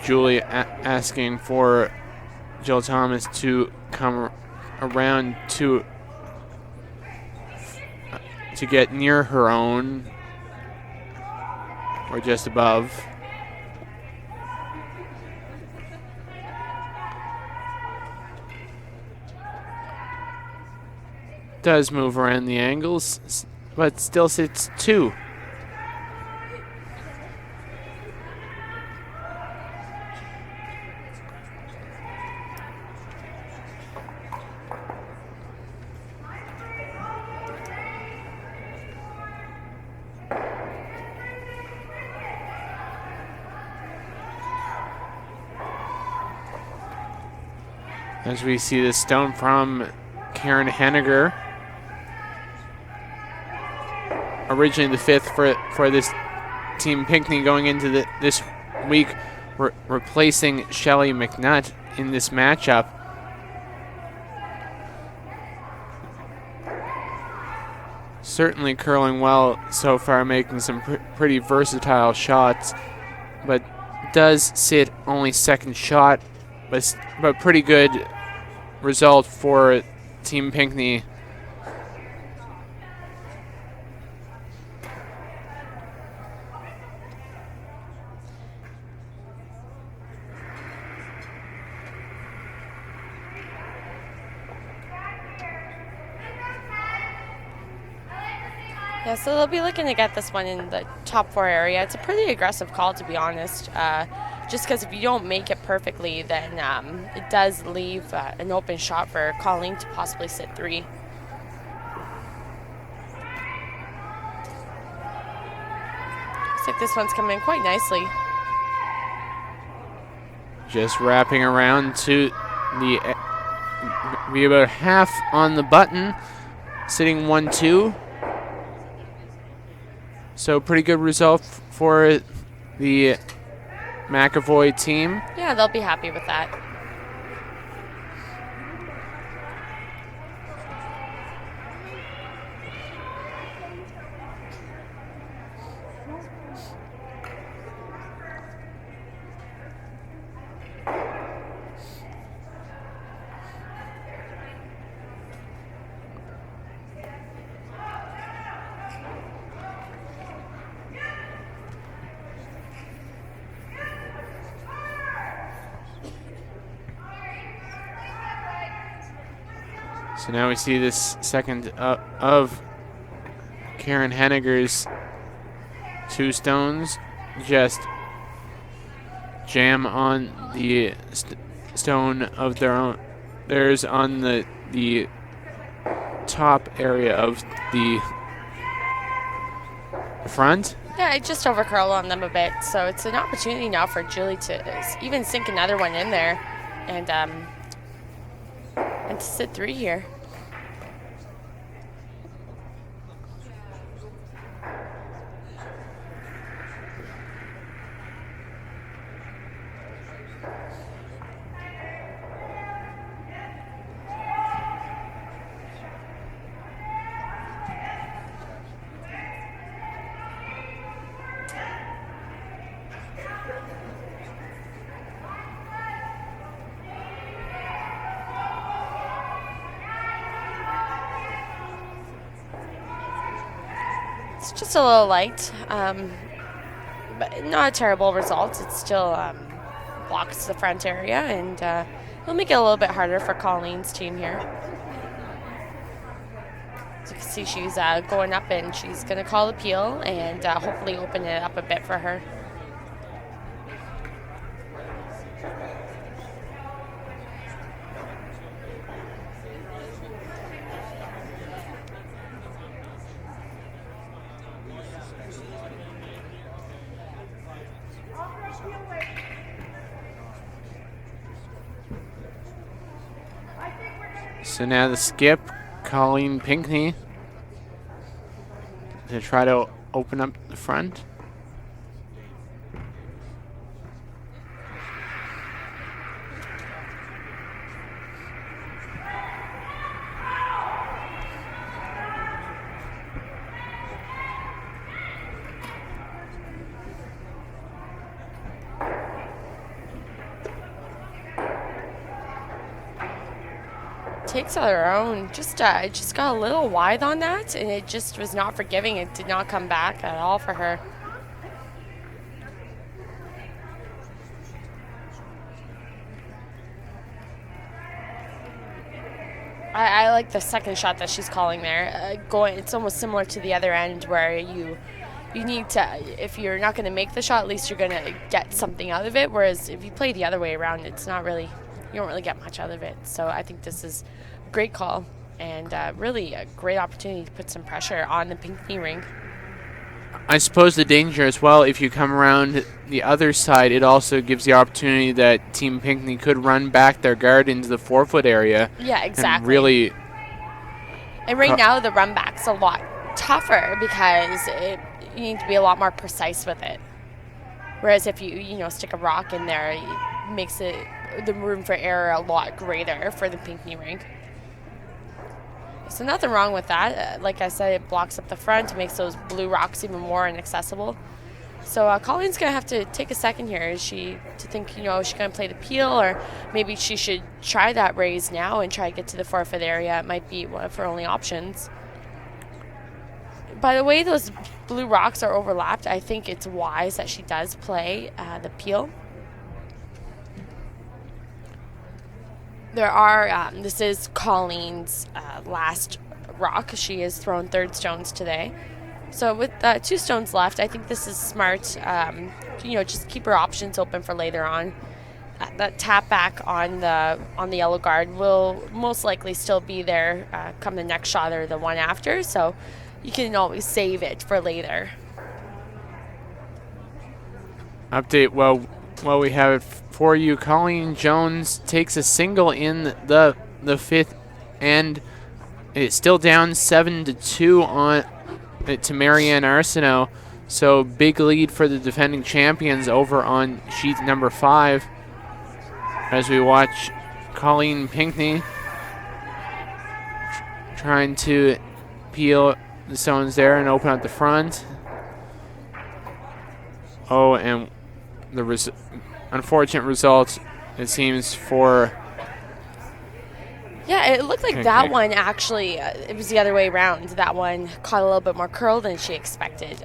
Julie asking for Jill Thomas to come around to to get near her own or just above. Does move around the angles, but still sits 2. As we see the stone from Karen Hennigar. Originally the 5th for this team Pinkney going into this week, replacing Shelley MacNutt in this matchup. Certainly curling well so far, making some pretty versatile shots, but does sit only 2nd shot, but pretty good result for Team Pinkney. Yeah, so they'll be looking to get this one in the top 4 area. It's a pretty aggressive call, to be honest. Just because if you don't make it perfectly, then it does leave an open shot for Colleen to possibly sit 3. Looks like this one's coming in quite nicely. Just wrapping around to the be about half on the button, sitting 1-2. So pretty good result for the McEvoy team. Yeah, they'll be happy with that. So now we see this second of Karen Hennigar's 2 stones just jam on the stone of theirs on the top area of the front. Yeah, it just overcurled on them a bit, so it's an opportunity now for Julie to even sink another one in there and to sit 3 here. It's just a little light, but not a terrible result. It still blocks the front area, and it'll make it a little bit harder for Colleen's team here. As you can see, she's going up, and she's going to call the peel and hopefully open it up a bit for her. So now the skip, Colleen Pinkney, to try to open up the front. takes out her own. Just got a little wide on that, and it just was not forgiving. It did not come back at all for her. I like the second shot that she's calling there. It's almost similar to the other end where you need to, if you're not going to make the shot, at least you're going to get something out of it. Whereas if you play the other way around, it's not really, you don't really get much out of it. So I think this is a great call and really a great opportunity to put some pressure on the Pinkney ring. I suppose the danger as well, if you come around the other side, it also gives the opportunity that Team Pinkney could run back their guard into the 4-foot area. Yeah, exactly. And really. And right now the run back's a lot tougher because you need to be a lot more precise with it. Whereas if you stick a rock in there, it makes the room for error a lot greater for the Pinkney ring. So nothing wrong with that. Like I said, it blocks up the front, makes those blue rocks even more inaccessible. So Colleen's going to have to take a second here. Is she to think, is she going to play the peel, or maybe she should try that raise now and try to get to the 4-foot area? It might be one of her only options. By the way those blue rocks are overlapped, I think it's wise that she does play the peel. There are, this is Colleen's last rock. She has thrown third stones today. So with 2 stones left, I think this is smart. Just keep her options open for later on. That tap back on the yellow guard will most likely still be there come the next shot or the one after. So you can always save it for later. Update while we have it for you. Colleen Jones takes a single in the 5th, and it's still down 7-2 on to Marianne Arsenault. So big lead for the defending champions over on sheet number 5 as we watch Colleen Pinkney trying to peel the stones there and open up the front. Oh, and the unfortunate result, it seems, for... Yeah, it looked like that one actually, it was the other way around. That one caught a little bit more curl than she expected.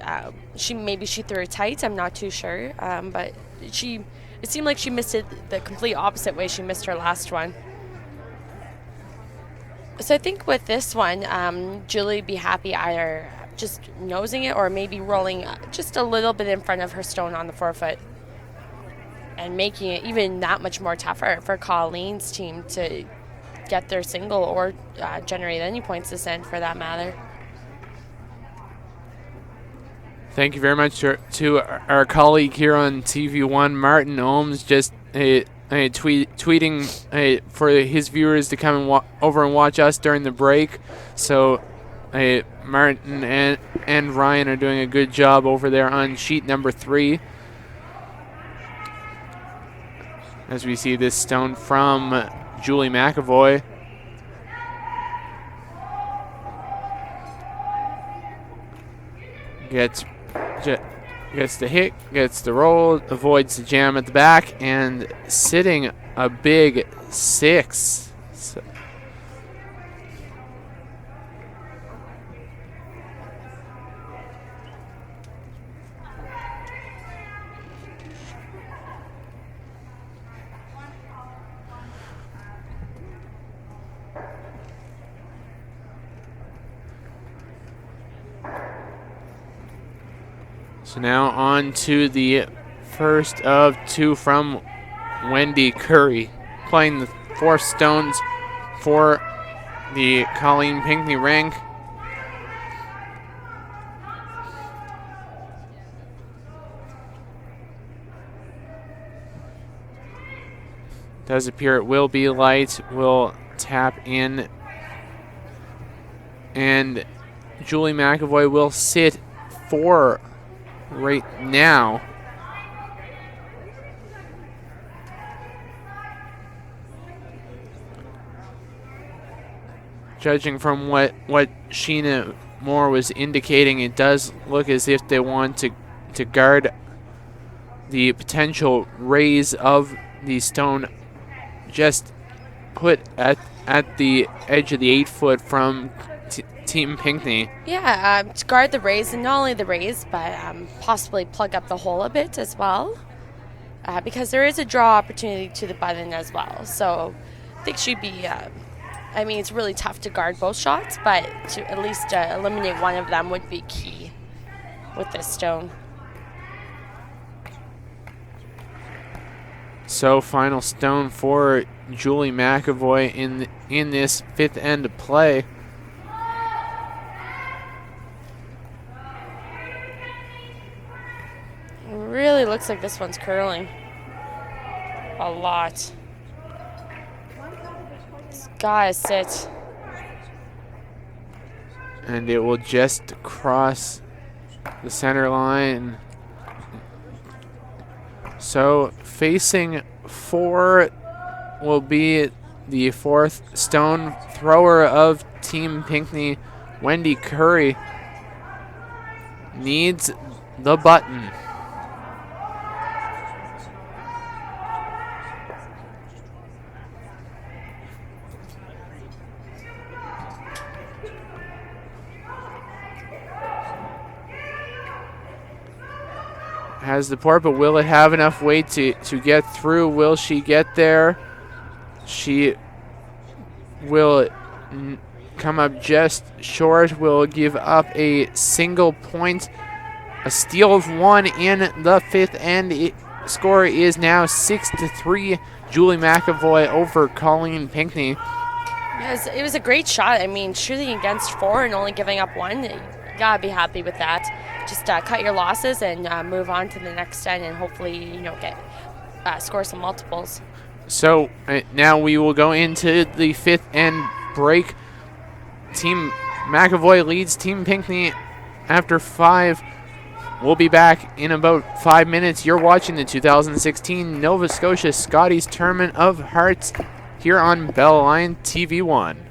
Maybe she threw it tight, I'm not too sure. But it seemed like she missed it the complete opposite way she missed her last one. So I think with this one, Julie would be happy either just nosing it or maybe rolling just a little bit in front of her stone on the 4-foot and making it even that much more tougher for Colleen's team to get their single or generate any points this end for that matter. Thank you very much to our colleague here on TV1, Martin Ohms, just tweeting for his viewers to come and over and watch us during the break. So Martin and Ryan are doing a good job over there on sheet number 3. As we see this stone from Julie McEvoy. Gets the hit, gets the roll, avoids the jam at the back, and sitting a big 6. So now on to the first of 2 from Wendy Currie, playing the 4 stones for the Colleen Pinkney rank. Does appear it will be light, will tap in, and Julie McEvoy will sit 4 right now. Judging from what Sheena Moore was indicating, it does look as if they want to guard the potential raise of the stone just put at at the edge of the 8-foot from Team Pinkney. Yeah, to guard the raise, and not only the raise, but possibly plug up the hole a bit as well, because there is a draw opportunity to the button as well. So I think she'd be, I mean, it's really tough to guard both shots, but to at least eliminate one of them would be key with this stone. So final stone for Julie McEvoy in this 5th end of play. Really looks like this one's curling a lot. It's gotta sit. And it will just cross the center line. So facing 4 will be the 4th stone thrower of Team Pinkney, Wendy Currie. Needs the button. Has the port, but will it have enough weight to get through? Will she get there? She will come up just short, will give up a single point. A steal of 1 in the 5th end. Score is now 6-3. Julie McEvoy over Colleen Pinkney. It was a great shot. I mean, shooting against 4 and only giving up 1, you gotta be happy with that. Just cut your losses and move on to the next end, and hopefully, get score some multiples. So now we will go into the 5th end break. Team McEvoy leads Team Pinkney after 5. We'll be back in about 5 minutes. You're watching the 2016 Nova Scotia Scotties Tournament of Hearts here on Bell Line TV1.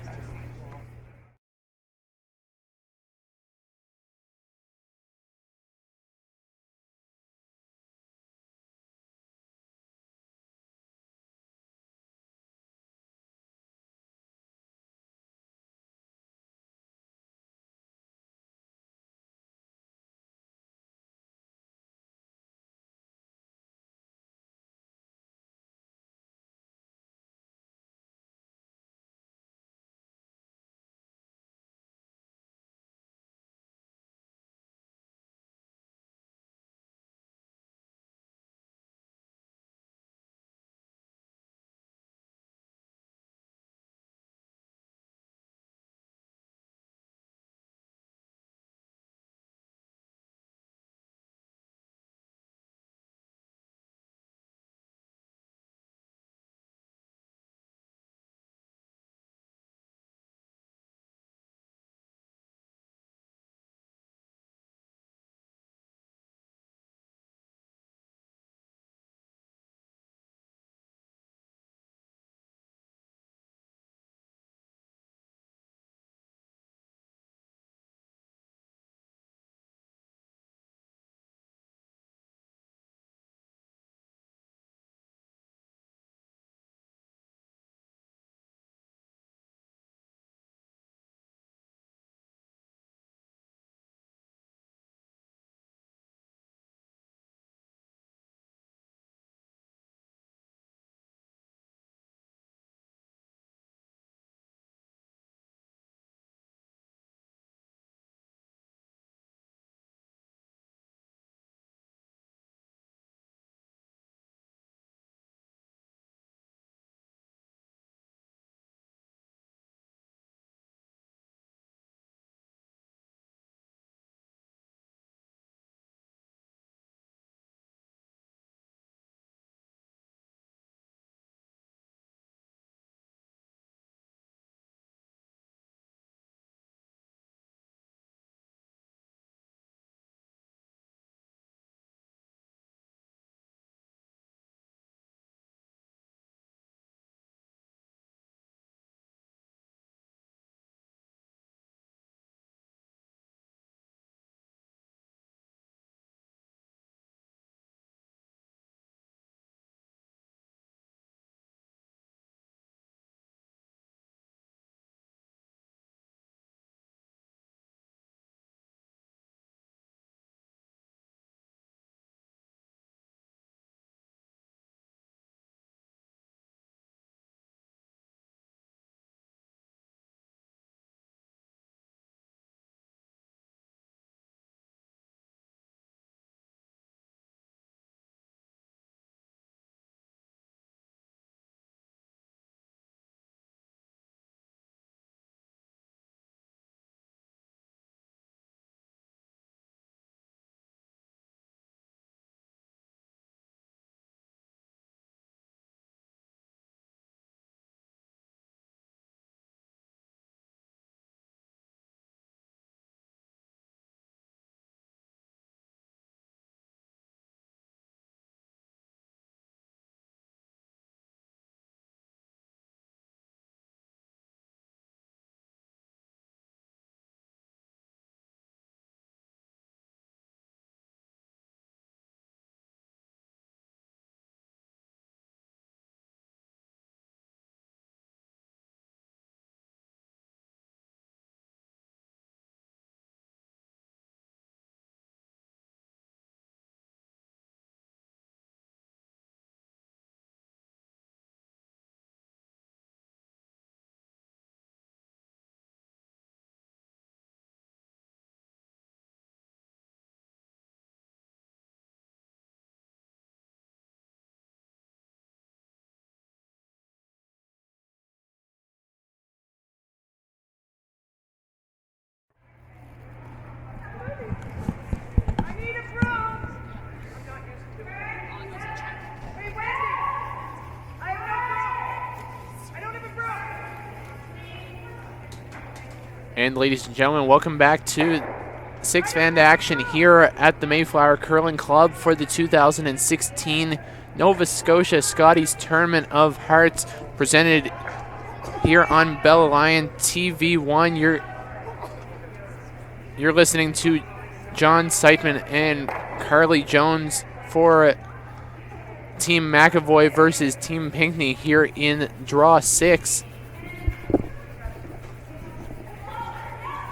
And ladies and gentlemen, welcome back to sixth band action here at the Mayflower Curling Club for the 2016 Nova Scotia Scotties Tournament of Hearts, presented here on Bell Lion TV1. You're listening to John Seitman and Carly Jones for Team McEvoy versus Team Pinkney here in Draw 6.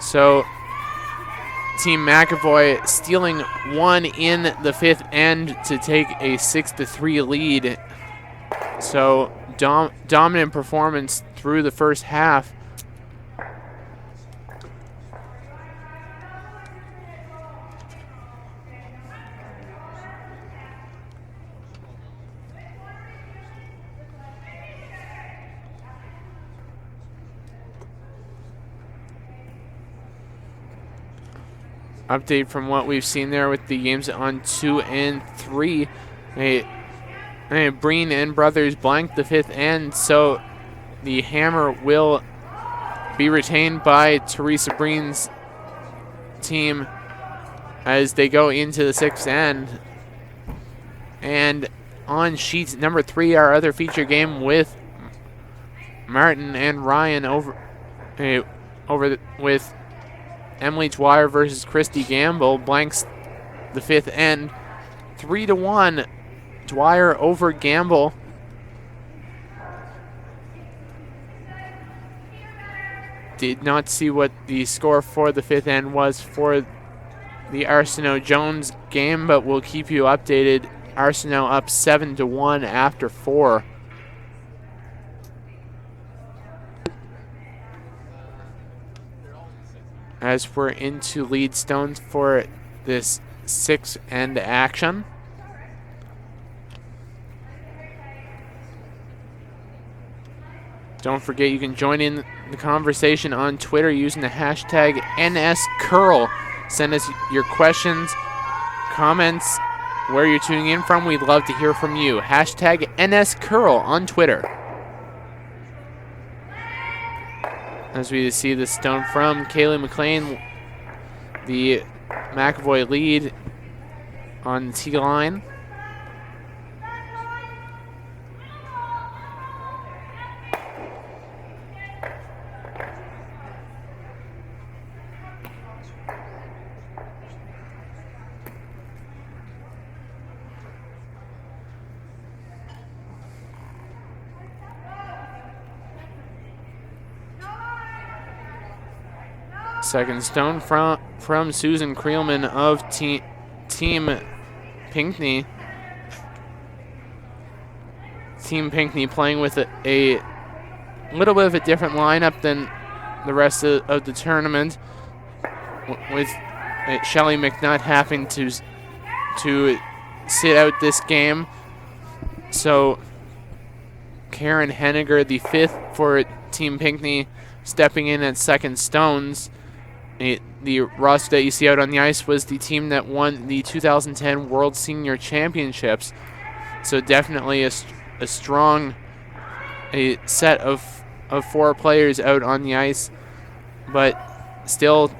So, Team McEvoy stealing one in the fifth end to take a 6-3 lead. So, dominant performance through the first half. Update from what we've seen there with the games on 2 and 3. Breen and Brothers blanked the fifth end, so the hammer will be retained by Teresa Breen's team as they go into the sixth end. And on sheet number 3, our other feature game with Martin and Ryan with Emily Dwyer versus Christy Gamble, blanks the fifth end 3-1. Dwyer over Gamble. Did not see what the score for the fifth end was for the Arsenault-Jones game, but we'll keep you updated. Arsenault up 7-1 after 4. As we're into lead stones for this sixth end action. Don't forget you can join in the conversation on Twitter using the hashtag NSCurl. Send us your questions, comments, where you're tuning in from. We'd love to hear from you. Hashtag NSCurl on Twitter. As we see the stone from Caeleigh MacLean, the McEvoy lead on the tee line. Second stone from Susan Creelman of Team Pinkney. Team Pinkney playing with a little bit of a different lineup than the rest of the tournament, with Shelley MacNutt having to sit out this game. So Karen Hennigar, the fifth for Team Pinkney, stepping in at second stones. The roster that you see out on the ice was the team that won the 2010 World Senior Championships. So definitely a strong set of 4 players out on the ice, but still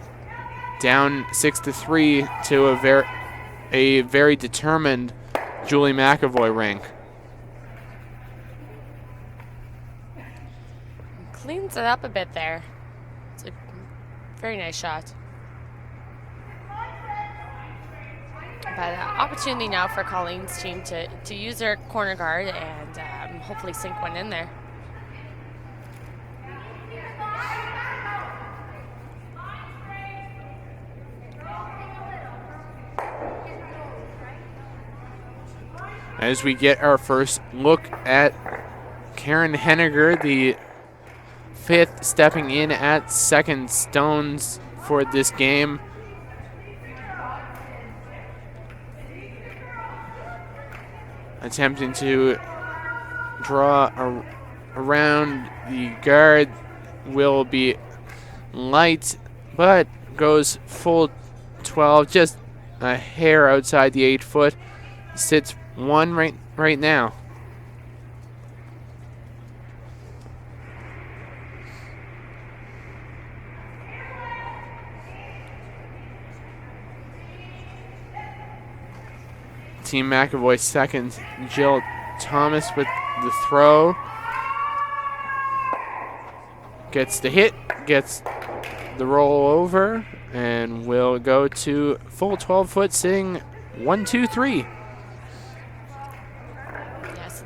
down 6-3 to a very determined Julie McEvoy rank. Cleans it up a bit there. It's a very nice shot. But opportunity now for Colleen's team to use their corner guard and hopefully sink one in there. As we get our first look at Karen Hennigar, the fifth, stepping in at second stones for this game. Attempting to draw around the guard, will be light, but goes full 12, just a hair outside the 8 foot. Sits 1 right now. Team McEvoy second. Jill Thomas with the throw. Gets the hit, gets the roll over, and will go to full 12-foot sitting 1, 2, 3.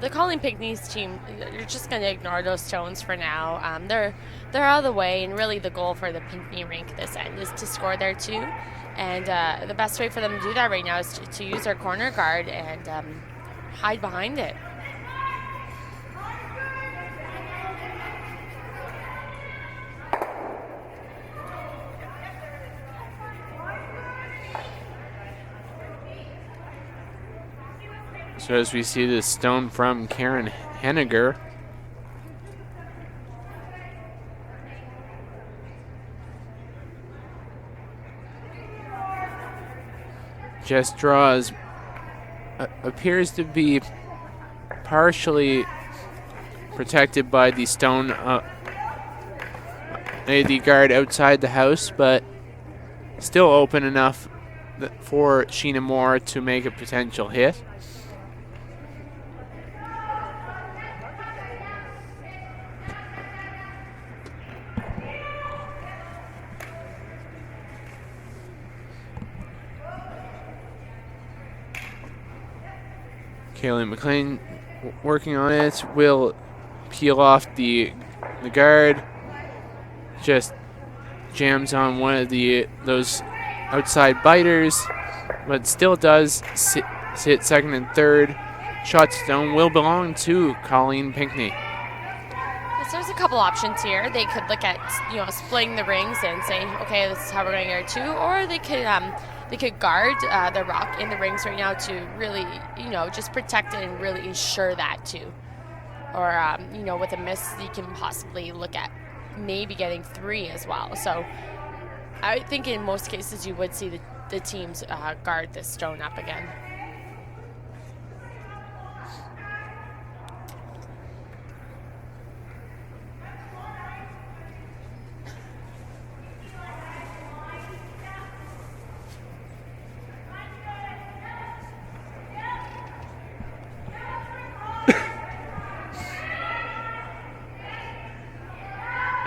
The Colleen Pinkney's team, you're just going to ignore those stones for now. They're out of the way, and really the goal for the Pinkney rink this end is to score there too. And the best way for them to do that right now is to use their corner guard and hide behind it. So as we see this stone from Karen Hennigar. Just draws, appears to be partially protected by the stone AD guard outside the house, but still open enough for Sheena Moore to make a potential hit. Caeleigh MacLean working on it, will peel off the guard, just jams on one of those outside biters, but still does sit second and third. Shot stone will belong to Colleen Pinkney. So there's a couple options here. They could look at splitting the rings and say, okay, this is how we're going to get it too, or they could guard the rock in the rings right now to really, just protect it and really ensure that too. Or, with a miss, you can possibly look at maybe getting 3 as well. So I think in most cases you would see the teams guard this stone up again.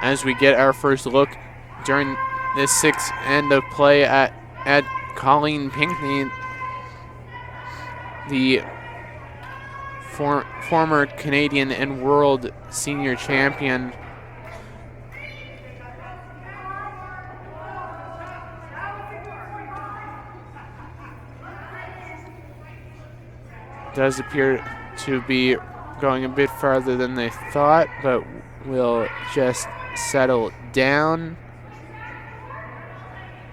As we get our first look during this 6th end of play at Colleen Pinkney, the former Canadian and world senior champion. Does appear to be going a bit farther than they thought, but will just settle down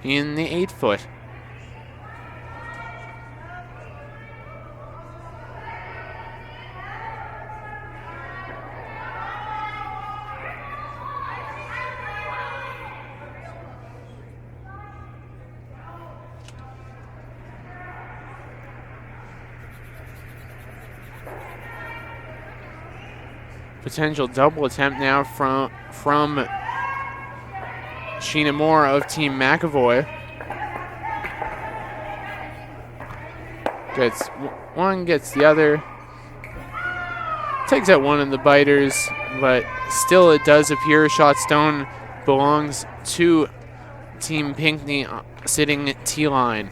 in the 8-foot. Potential double attempt now from Sheena Moore of Team McEvoy. Gets one, gets the other. Takes out one of the biters, but still it does appear shot stone belongs to Team Pinkney sitting T-line.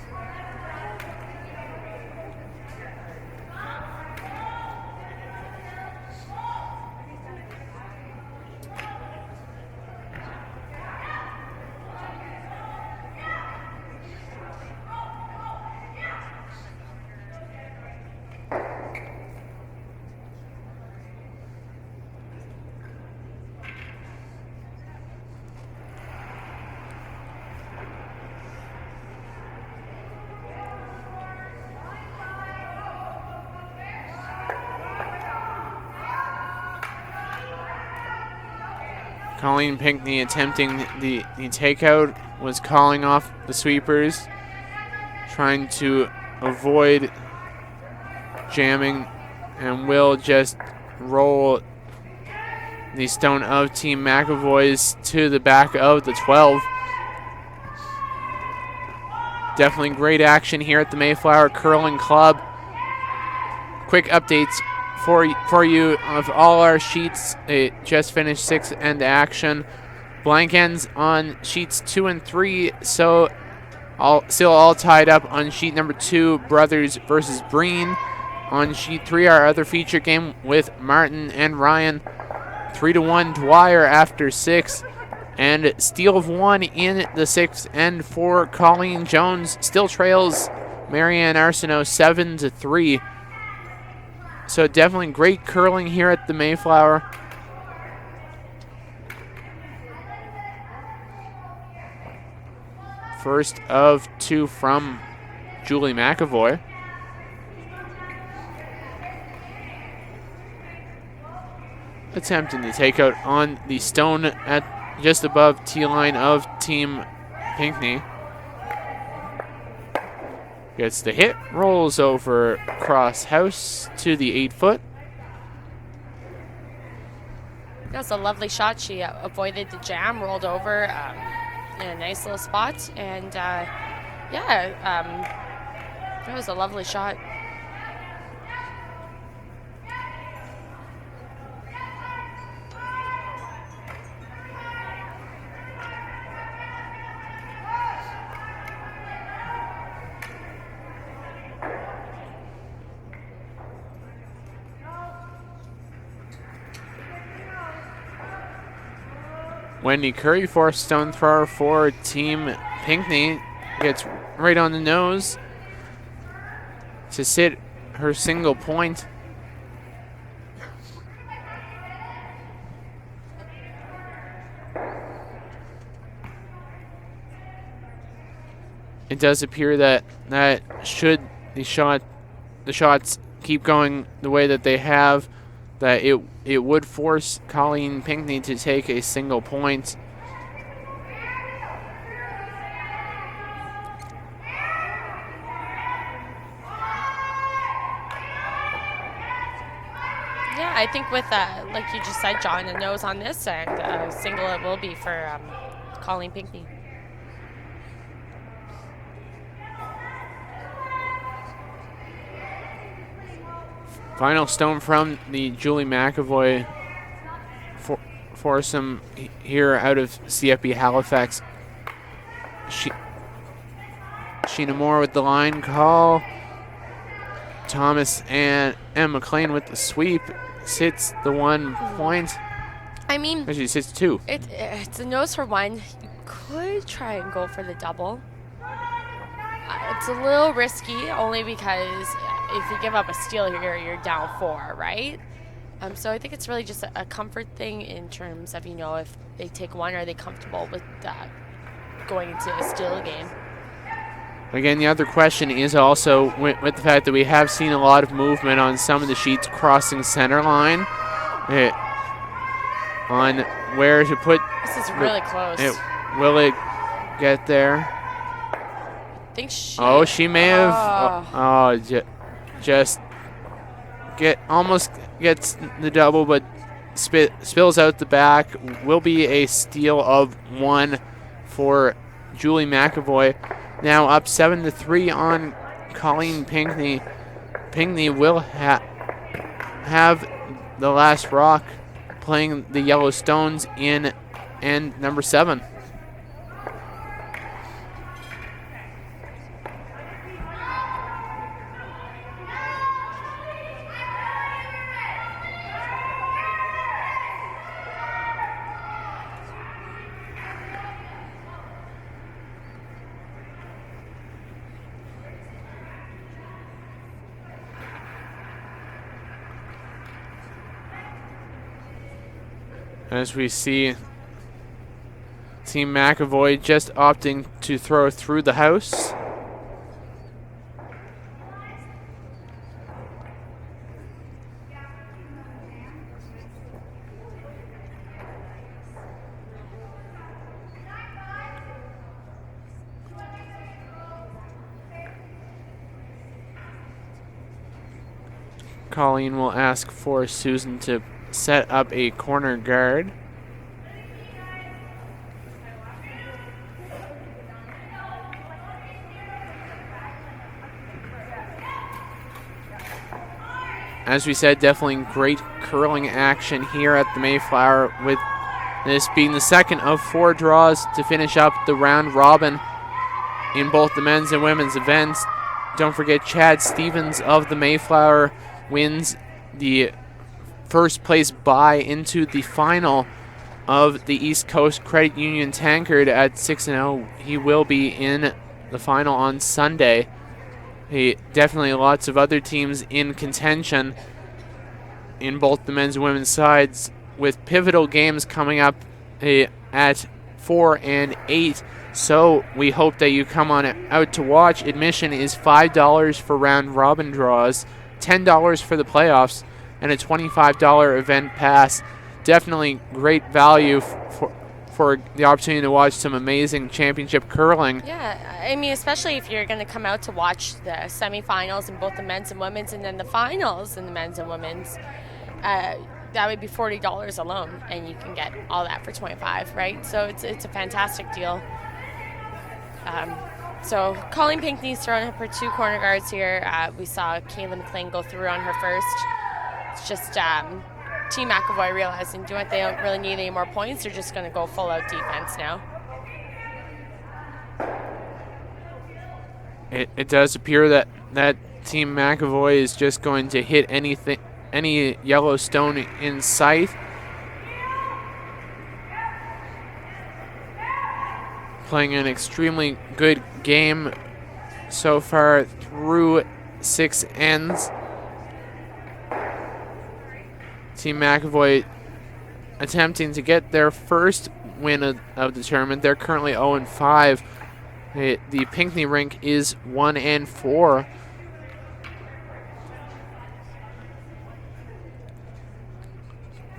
Colleen Pinkney attempting the takeout, was calling off the sweepers, trying to avoid jamming, and will just roll the stone of Team McEvoy's to the back of the 12. Definitely great action here at the Mayflower Curling Club. quick updates for you of all our sheets. It just finished 6 end action. Blank ends on sheets 2 and 3, so still all tied up on sheet number 2, Brothers versus Breen. On sheet 3, our other feature game with Martin and Ryan, 3-1 Dwyer after 6, and steal of 1 in the 6th end for Colleen Jones. Still trails Marianne Arsenault 7-3. So definitely great curling here at the Mayflower. First of 2 from Julie McEvoy. Attempting to take out on the stone at just above T-line of Team Pinkney. Gets the hit, rolls over cross house to the 8-foot. That was a lovely shot. She avoided the jam, rolled over in a nice little spot, and that was a lovely shot. Wendy Currie, 4th stone thrower for Team Pinkney, gets right on the nose to sit her single point. It does appear that should the shots keep going the way that they have, that it would force Colleen Pinkney to take a single point. Yeah, I think with, like you just said, John, a nose on this, and a single it will be for Colleen Pinkney. Final stone from the Julie McEvoy foursome here out of CFB Halifax. Sheena Moore with the line call. Thomas and MacLean with the sweep. Sits the 1 point. I mean, actually sits 2. It's a nose for 1. You could try and go for the double. It's a little risky, only because if you give up a steal here, you're down 4, right? So I think it's really just a comfort thing in terms of, if they take 1, are they comfortable with going into a steal game? Again, the other question is also with the fact that we have seen a lot of movement on some of the sheets crossing center line. On where to put. This is really close. Will it get there? I think she may have. Just almost gets the double, but spills out the back. Will be a steal of 1 for Julie McEvoy. Now up 7-3 on Colleen Pinkney. Pinkney will have the last rock, playing the Yellow Stones in end number 7. As we see Team McEvoy just opting to throw through the house. Colleen will ask for Susan to set up a corner guard. as we said, definitely great curling action here at the Mayflower, with this being the second of 4 draws to finish up the round robin in both the men's and women's events. Don't forget, Chad Stevens of the Mayflower wins the first place bye into the final of the East Coast Credit Union Tankard at 6-0. He will be in the final on Sunday. Definitely lots of other teams in contention in both the men's and women's sides, with pivotal games coming up at 4 and 8. So we hope that you come on out to watch. Admission is $5 for round robin draws, $10 for the playoffs, and a $25 event pass. Definitely great value for the opportunity to watch some amazing championship curling. Yeah, I mean, especially if you're going to come out to watch the semifinals in both the men's and women's, and then the finals in the men's and women's. That would be $40 alone, and you can get all that for $25, right? So it's a fantastic deal. So Colleen Pinkney's throwing up her 2 corner guards here. We saw Caeleigh MacLean go through on her first. It's just Team McEvoy realizing, they don't really need any more points. They're just going to go full out defense now. It does appear that Team McEvoy is just going to hit any yellow stone in sight. Playing an extremely good game so far through 6 ends. Team McEvoy attempting to get their first win of the tournament. They're currently 0-5. The Pinkney rink is 1-4.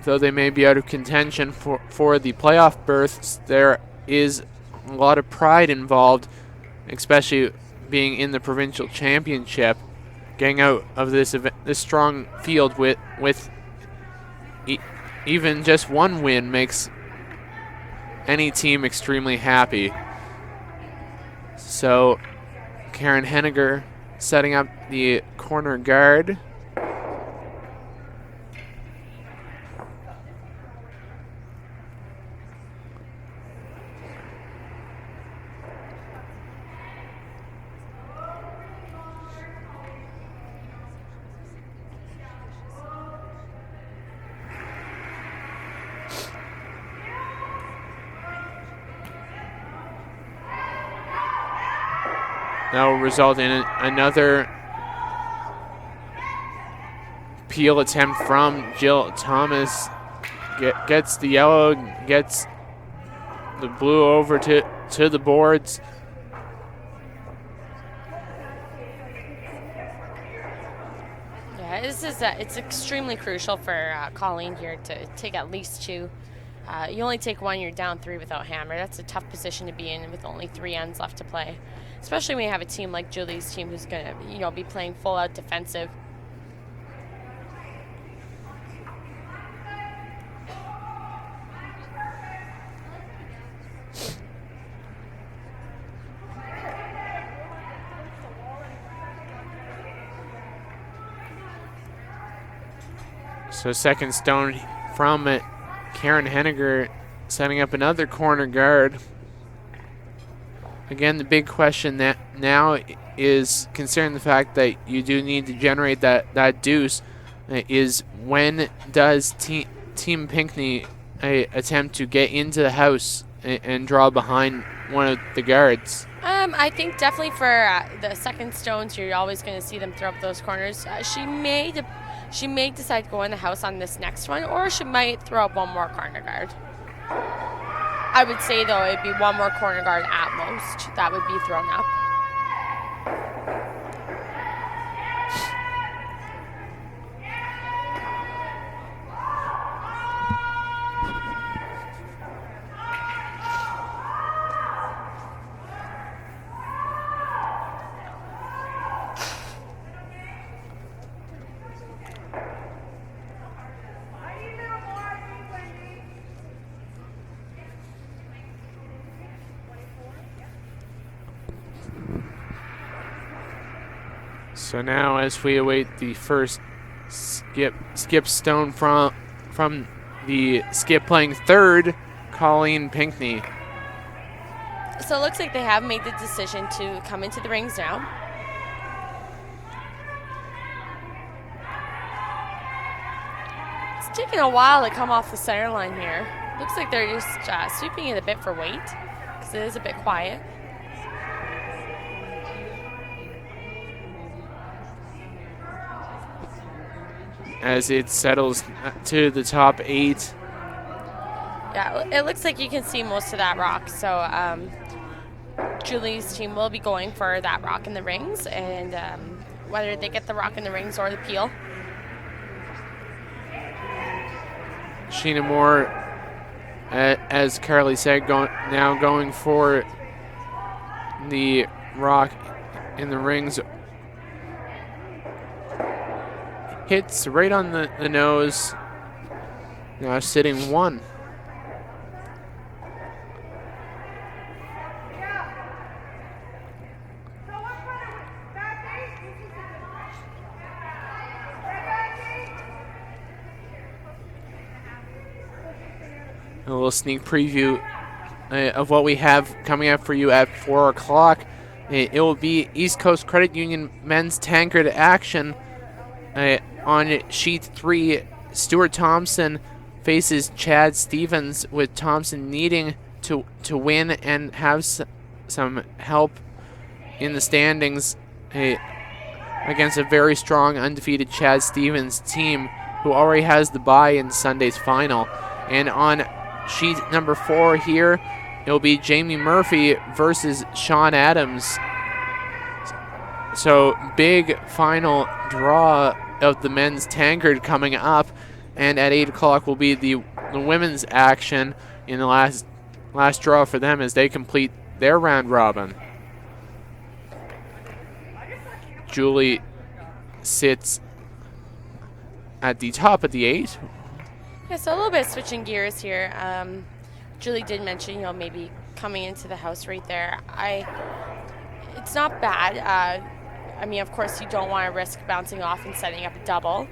Though they may be out of contention for the playoff berths, there is a lot of pride involved, especially being in the provincial championship. Getting out of this strong field with even just one win makes any team extremely happy. So Karen Hennigar setting up the corner guard. That will result in another peel attempt from Jill Thomas. Gets the yellow, gets the blue over to the boards. Yeah, it's extremely crucial for Colleen here to take at least 2. You only take 1, you're down 3 without hammer. That's a tough position to be in with only 3 ends left to play. Especially when you have a team like Julie's team who's going to, be playing full out defensive. So second stone from Karen Hennigar, setting up another corner guard. Again, the big question now is, considering the fact that you do need to generate that deuce, is when does Team Pinkney attempt to get into the house and draw behind one of the guards? I think definitely for the second stones, you're always going to see them throw up those corners. She may decide to go in the house on this next one, or she might throw up one more corner guard. I would say, though, it'd be one more corner guard at most that would be thrown up. So now, as we await the first Skip Stone from the skip playing third, Colleen Pinkney. So it looks like they have made the decision to come into the rings now. It's taking a while to come off the center line here. Looks like they're just sweeping it a bit for weight because it is a bit quiet. As it settles to the top 8. Yeah, it looks like you can see most of that rock. So Julie's team will be going for that rock in the rings, and whether they get the rock in the rings or the peel. Sheena Moore, as Caeleigh said, now going for the rock in the rings. Hits right on the nose. Now sitting 1. A little sneak preview of what we have coming up for you at 4 o'clock. It will be East Coast Credit Union men's tankard action. On sheet 3, Stuart Thompson faces Chad Stevens, with Thompson needing to win and have some help in the standings against a very strong undefeated Chad Stevens team who already has the bye in Sunday's final. And on sheet number 4 here, it'll be Jamie Murphy versus Sean Adams. So big final draw of the men's tankard coming up, and at 8 o'clock will be the women's action in the last draw for them as they complete their round robin. Julie sits at the top of the 8. Yeah, so a little bit switching gears here. Julie did mention, maybe coming into the house right there. It's not bad. I mean, of course, you don't want to risk bouncing off and setting up a double.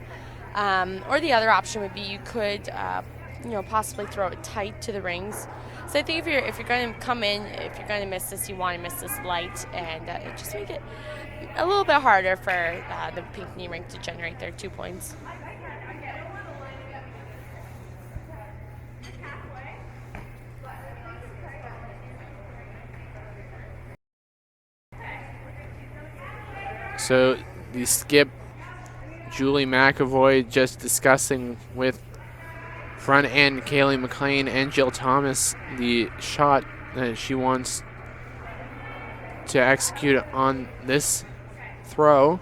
Or the other option would be you could, possibly throw it tight to the rings. So I think if you're going to come in, if you're going to miss this, you want to miss this light and just make it a little bit harder for the Pinkney ring to generate their 2 points. So the skip, Julie McEvoy, just discussing with front end Caeleigh MacLean and Jill Thomas the shot that she wants to execute on this throw.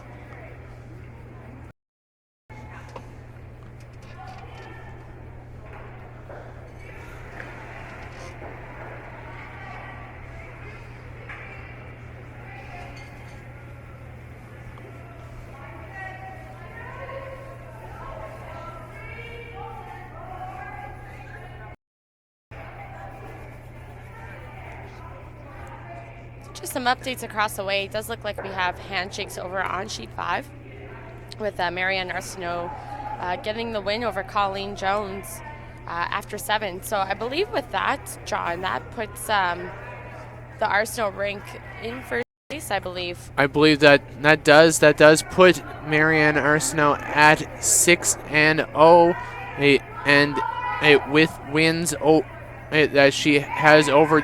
Just some updates across the way. It does look like we have handshakes over on sheet 5 with Marianne Arsenault getting the win over Colleen Jones after 7. So I believe with that, John, that puts the Arsenault rink in first place, I believe. I believe that does put Marianne Arsenault at 6-0, and with wins that she has over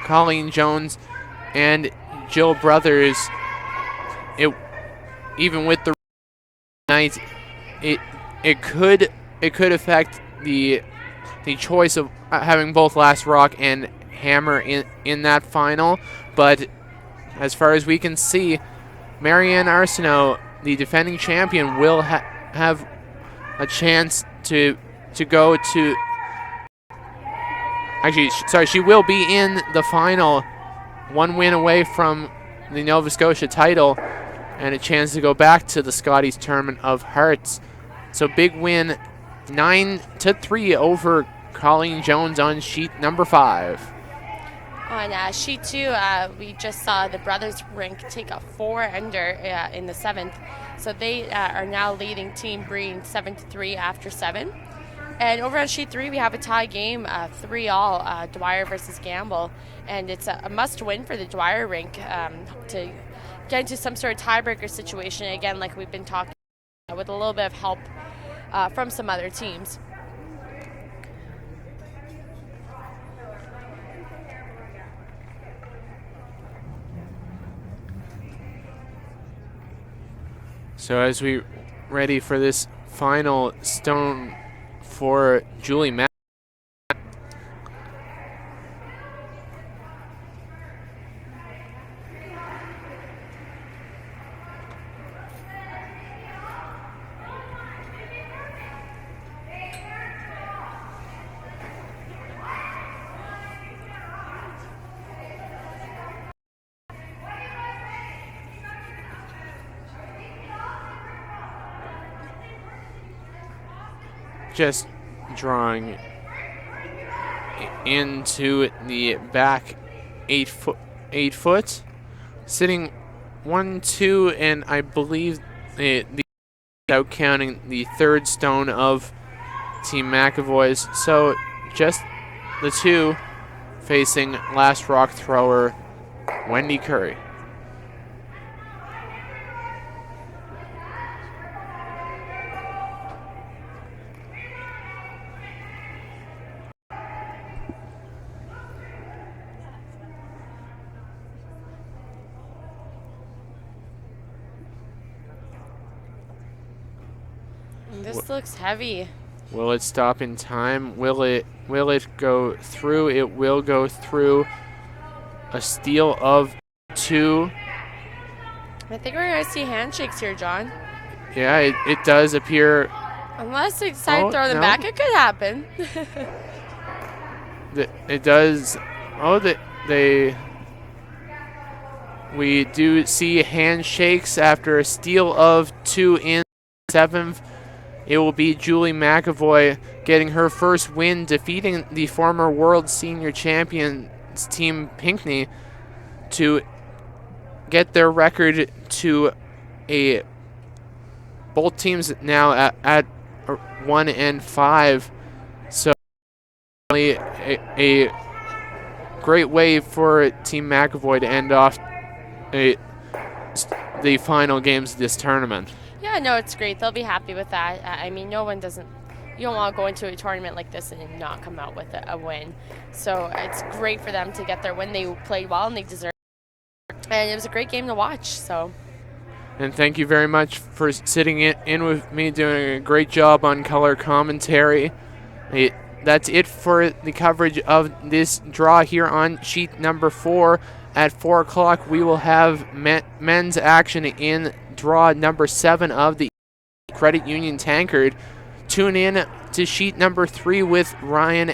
Colleen Jones and Jill Brothers. Even with the night, it could affect the choice of having both Last Rock and Hammer in that final. But as far as we can see, Marianne Arsenault, the defending champion, will have a chance to go to. Actually, sorry, she will be in the final, one win away from the Nova Scotia title and a chance to go back to the Scotties Tournament of Hearts. So big win, 9-3 over Colleen Jones on sheet number 5. On sheet 2, we just saw the brothers rink take a 4-under in the 7th. So they are now leading Team Green 7-3 after 7. And over on sheet 3, we have a tie game, 3-all, Dwyer versus Gamble. And it's a must-win for the Dwyer rink to get into some sort of tiebreaker situation, again, like we've been talking about, with a little bit of help from some other teams. So as we ready for this final stone for Julie Mack. Just drawing into the back 8 foot, sitting 1-2, and I believe without counting the third stone of Team McEvoy's. So just the two facing last rock thrower Wendy Currie. This looks heavy. Will it stop in time? Will it go through? It will go through. A steal of 2. I think we're going to see handshakes here, John. Yeah, it does appear. Unless they decide to throw them back, it could happen. It does. Oh, we do see handshakes after a steal of 2 in 7th. It will be Julie McEvoy getting her first win, defeating the former world senior champions team Pinkney to get their record to both teams now at 1-5. So a great way for Team McEvoy to end off the final games of this tournament. Yeah, no, it's great. They'll be happy with that. I mean, you don't want to go into a tournament like this and not come out with a win. So it's great for them to get their win. They played well and they deserve it. And it was a great game to watch. So. And thank you very much for sitting in with me, doing a great job on color commentary. That's it for the coverage of this draw here on sheet number 4. At 4 o'clock, we will have men's action in draw number 7 of the Credit Union Tankard. Tune in to sheet number 3 with Ryan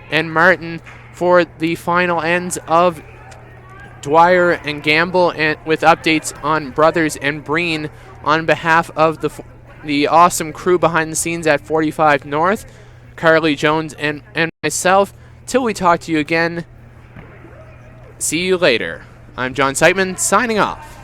and Martin for the final ends of Dwyer and Gamble, and with updates on Brothers and Breen. On behalf of the awesome crew behind the scenes at 45 North, Caeleigh Jones and myself, till we talk to you again, see you later. I'm John Seitman, signing off.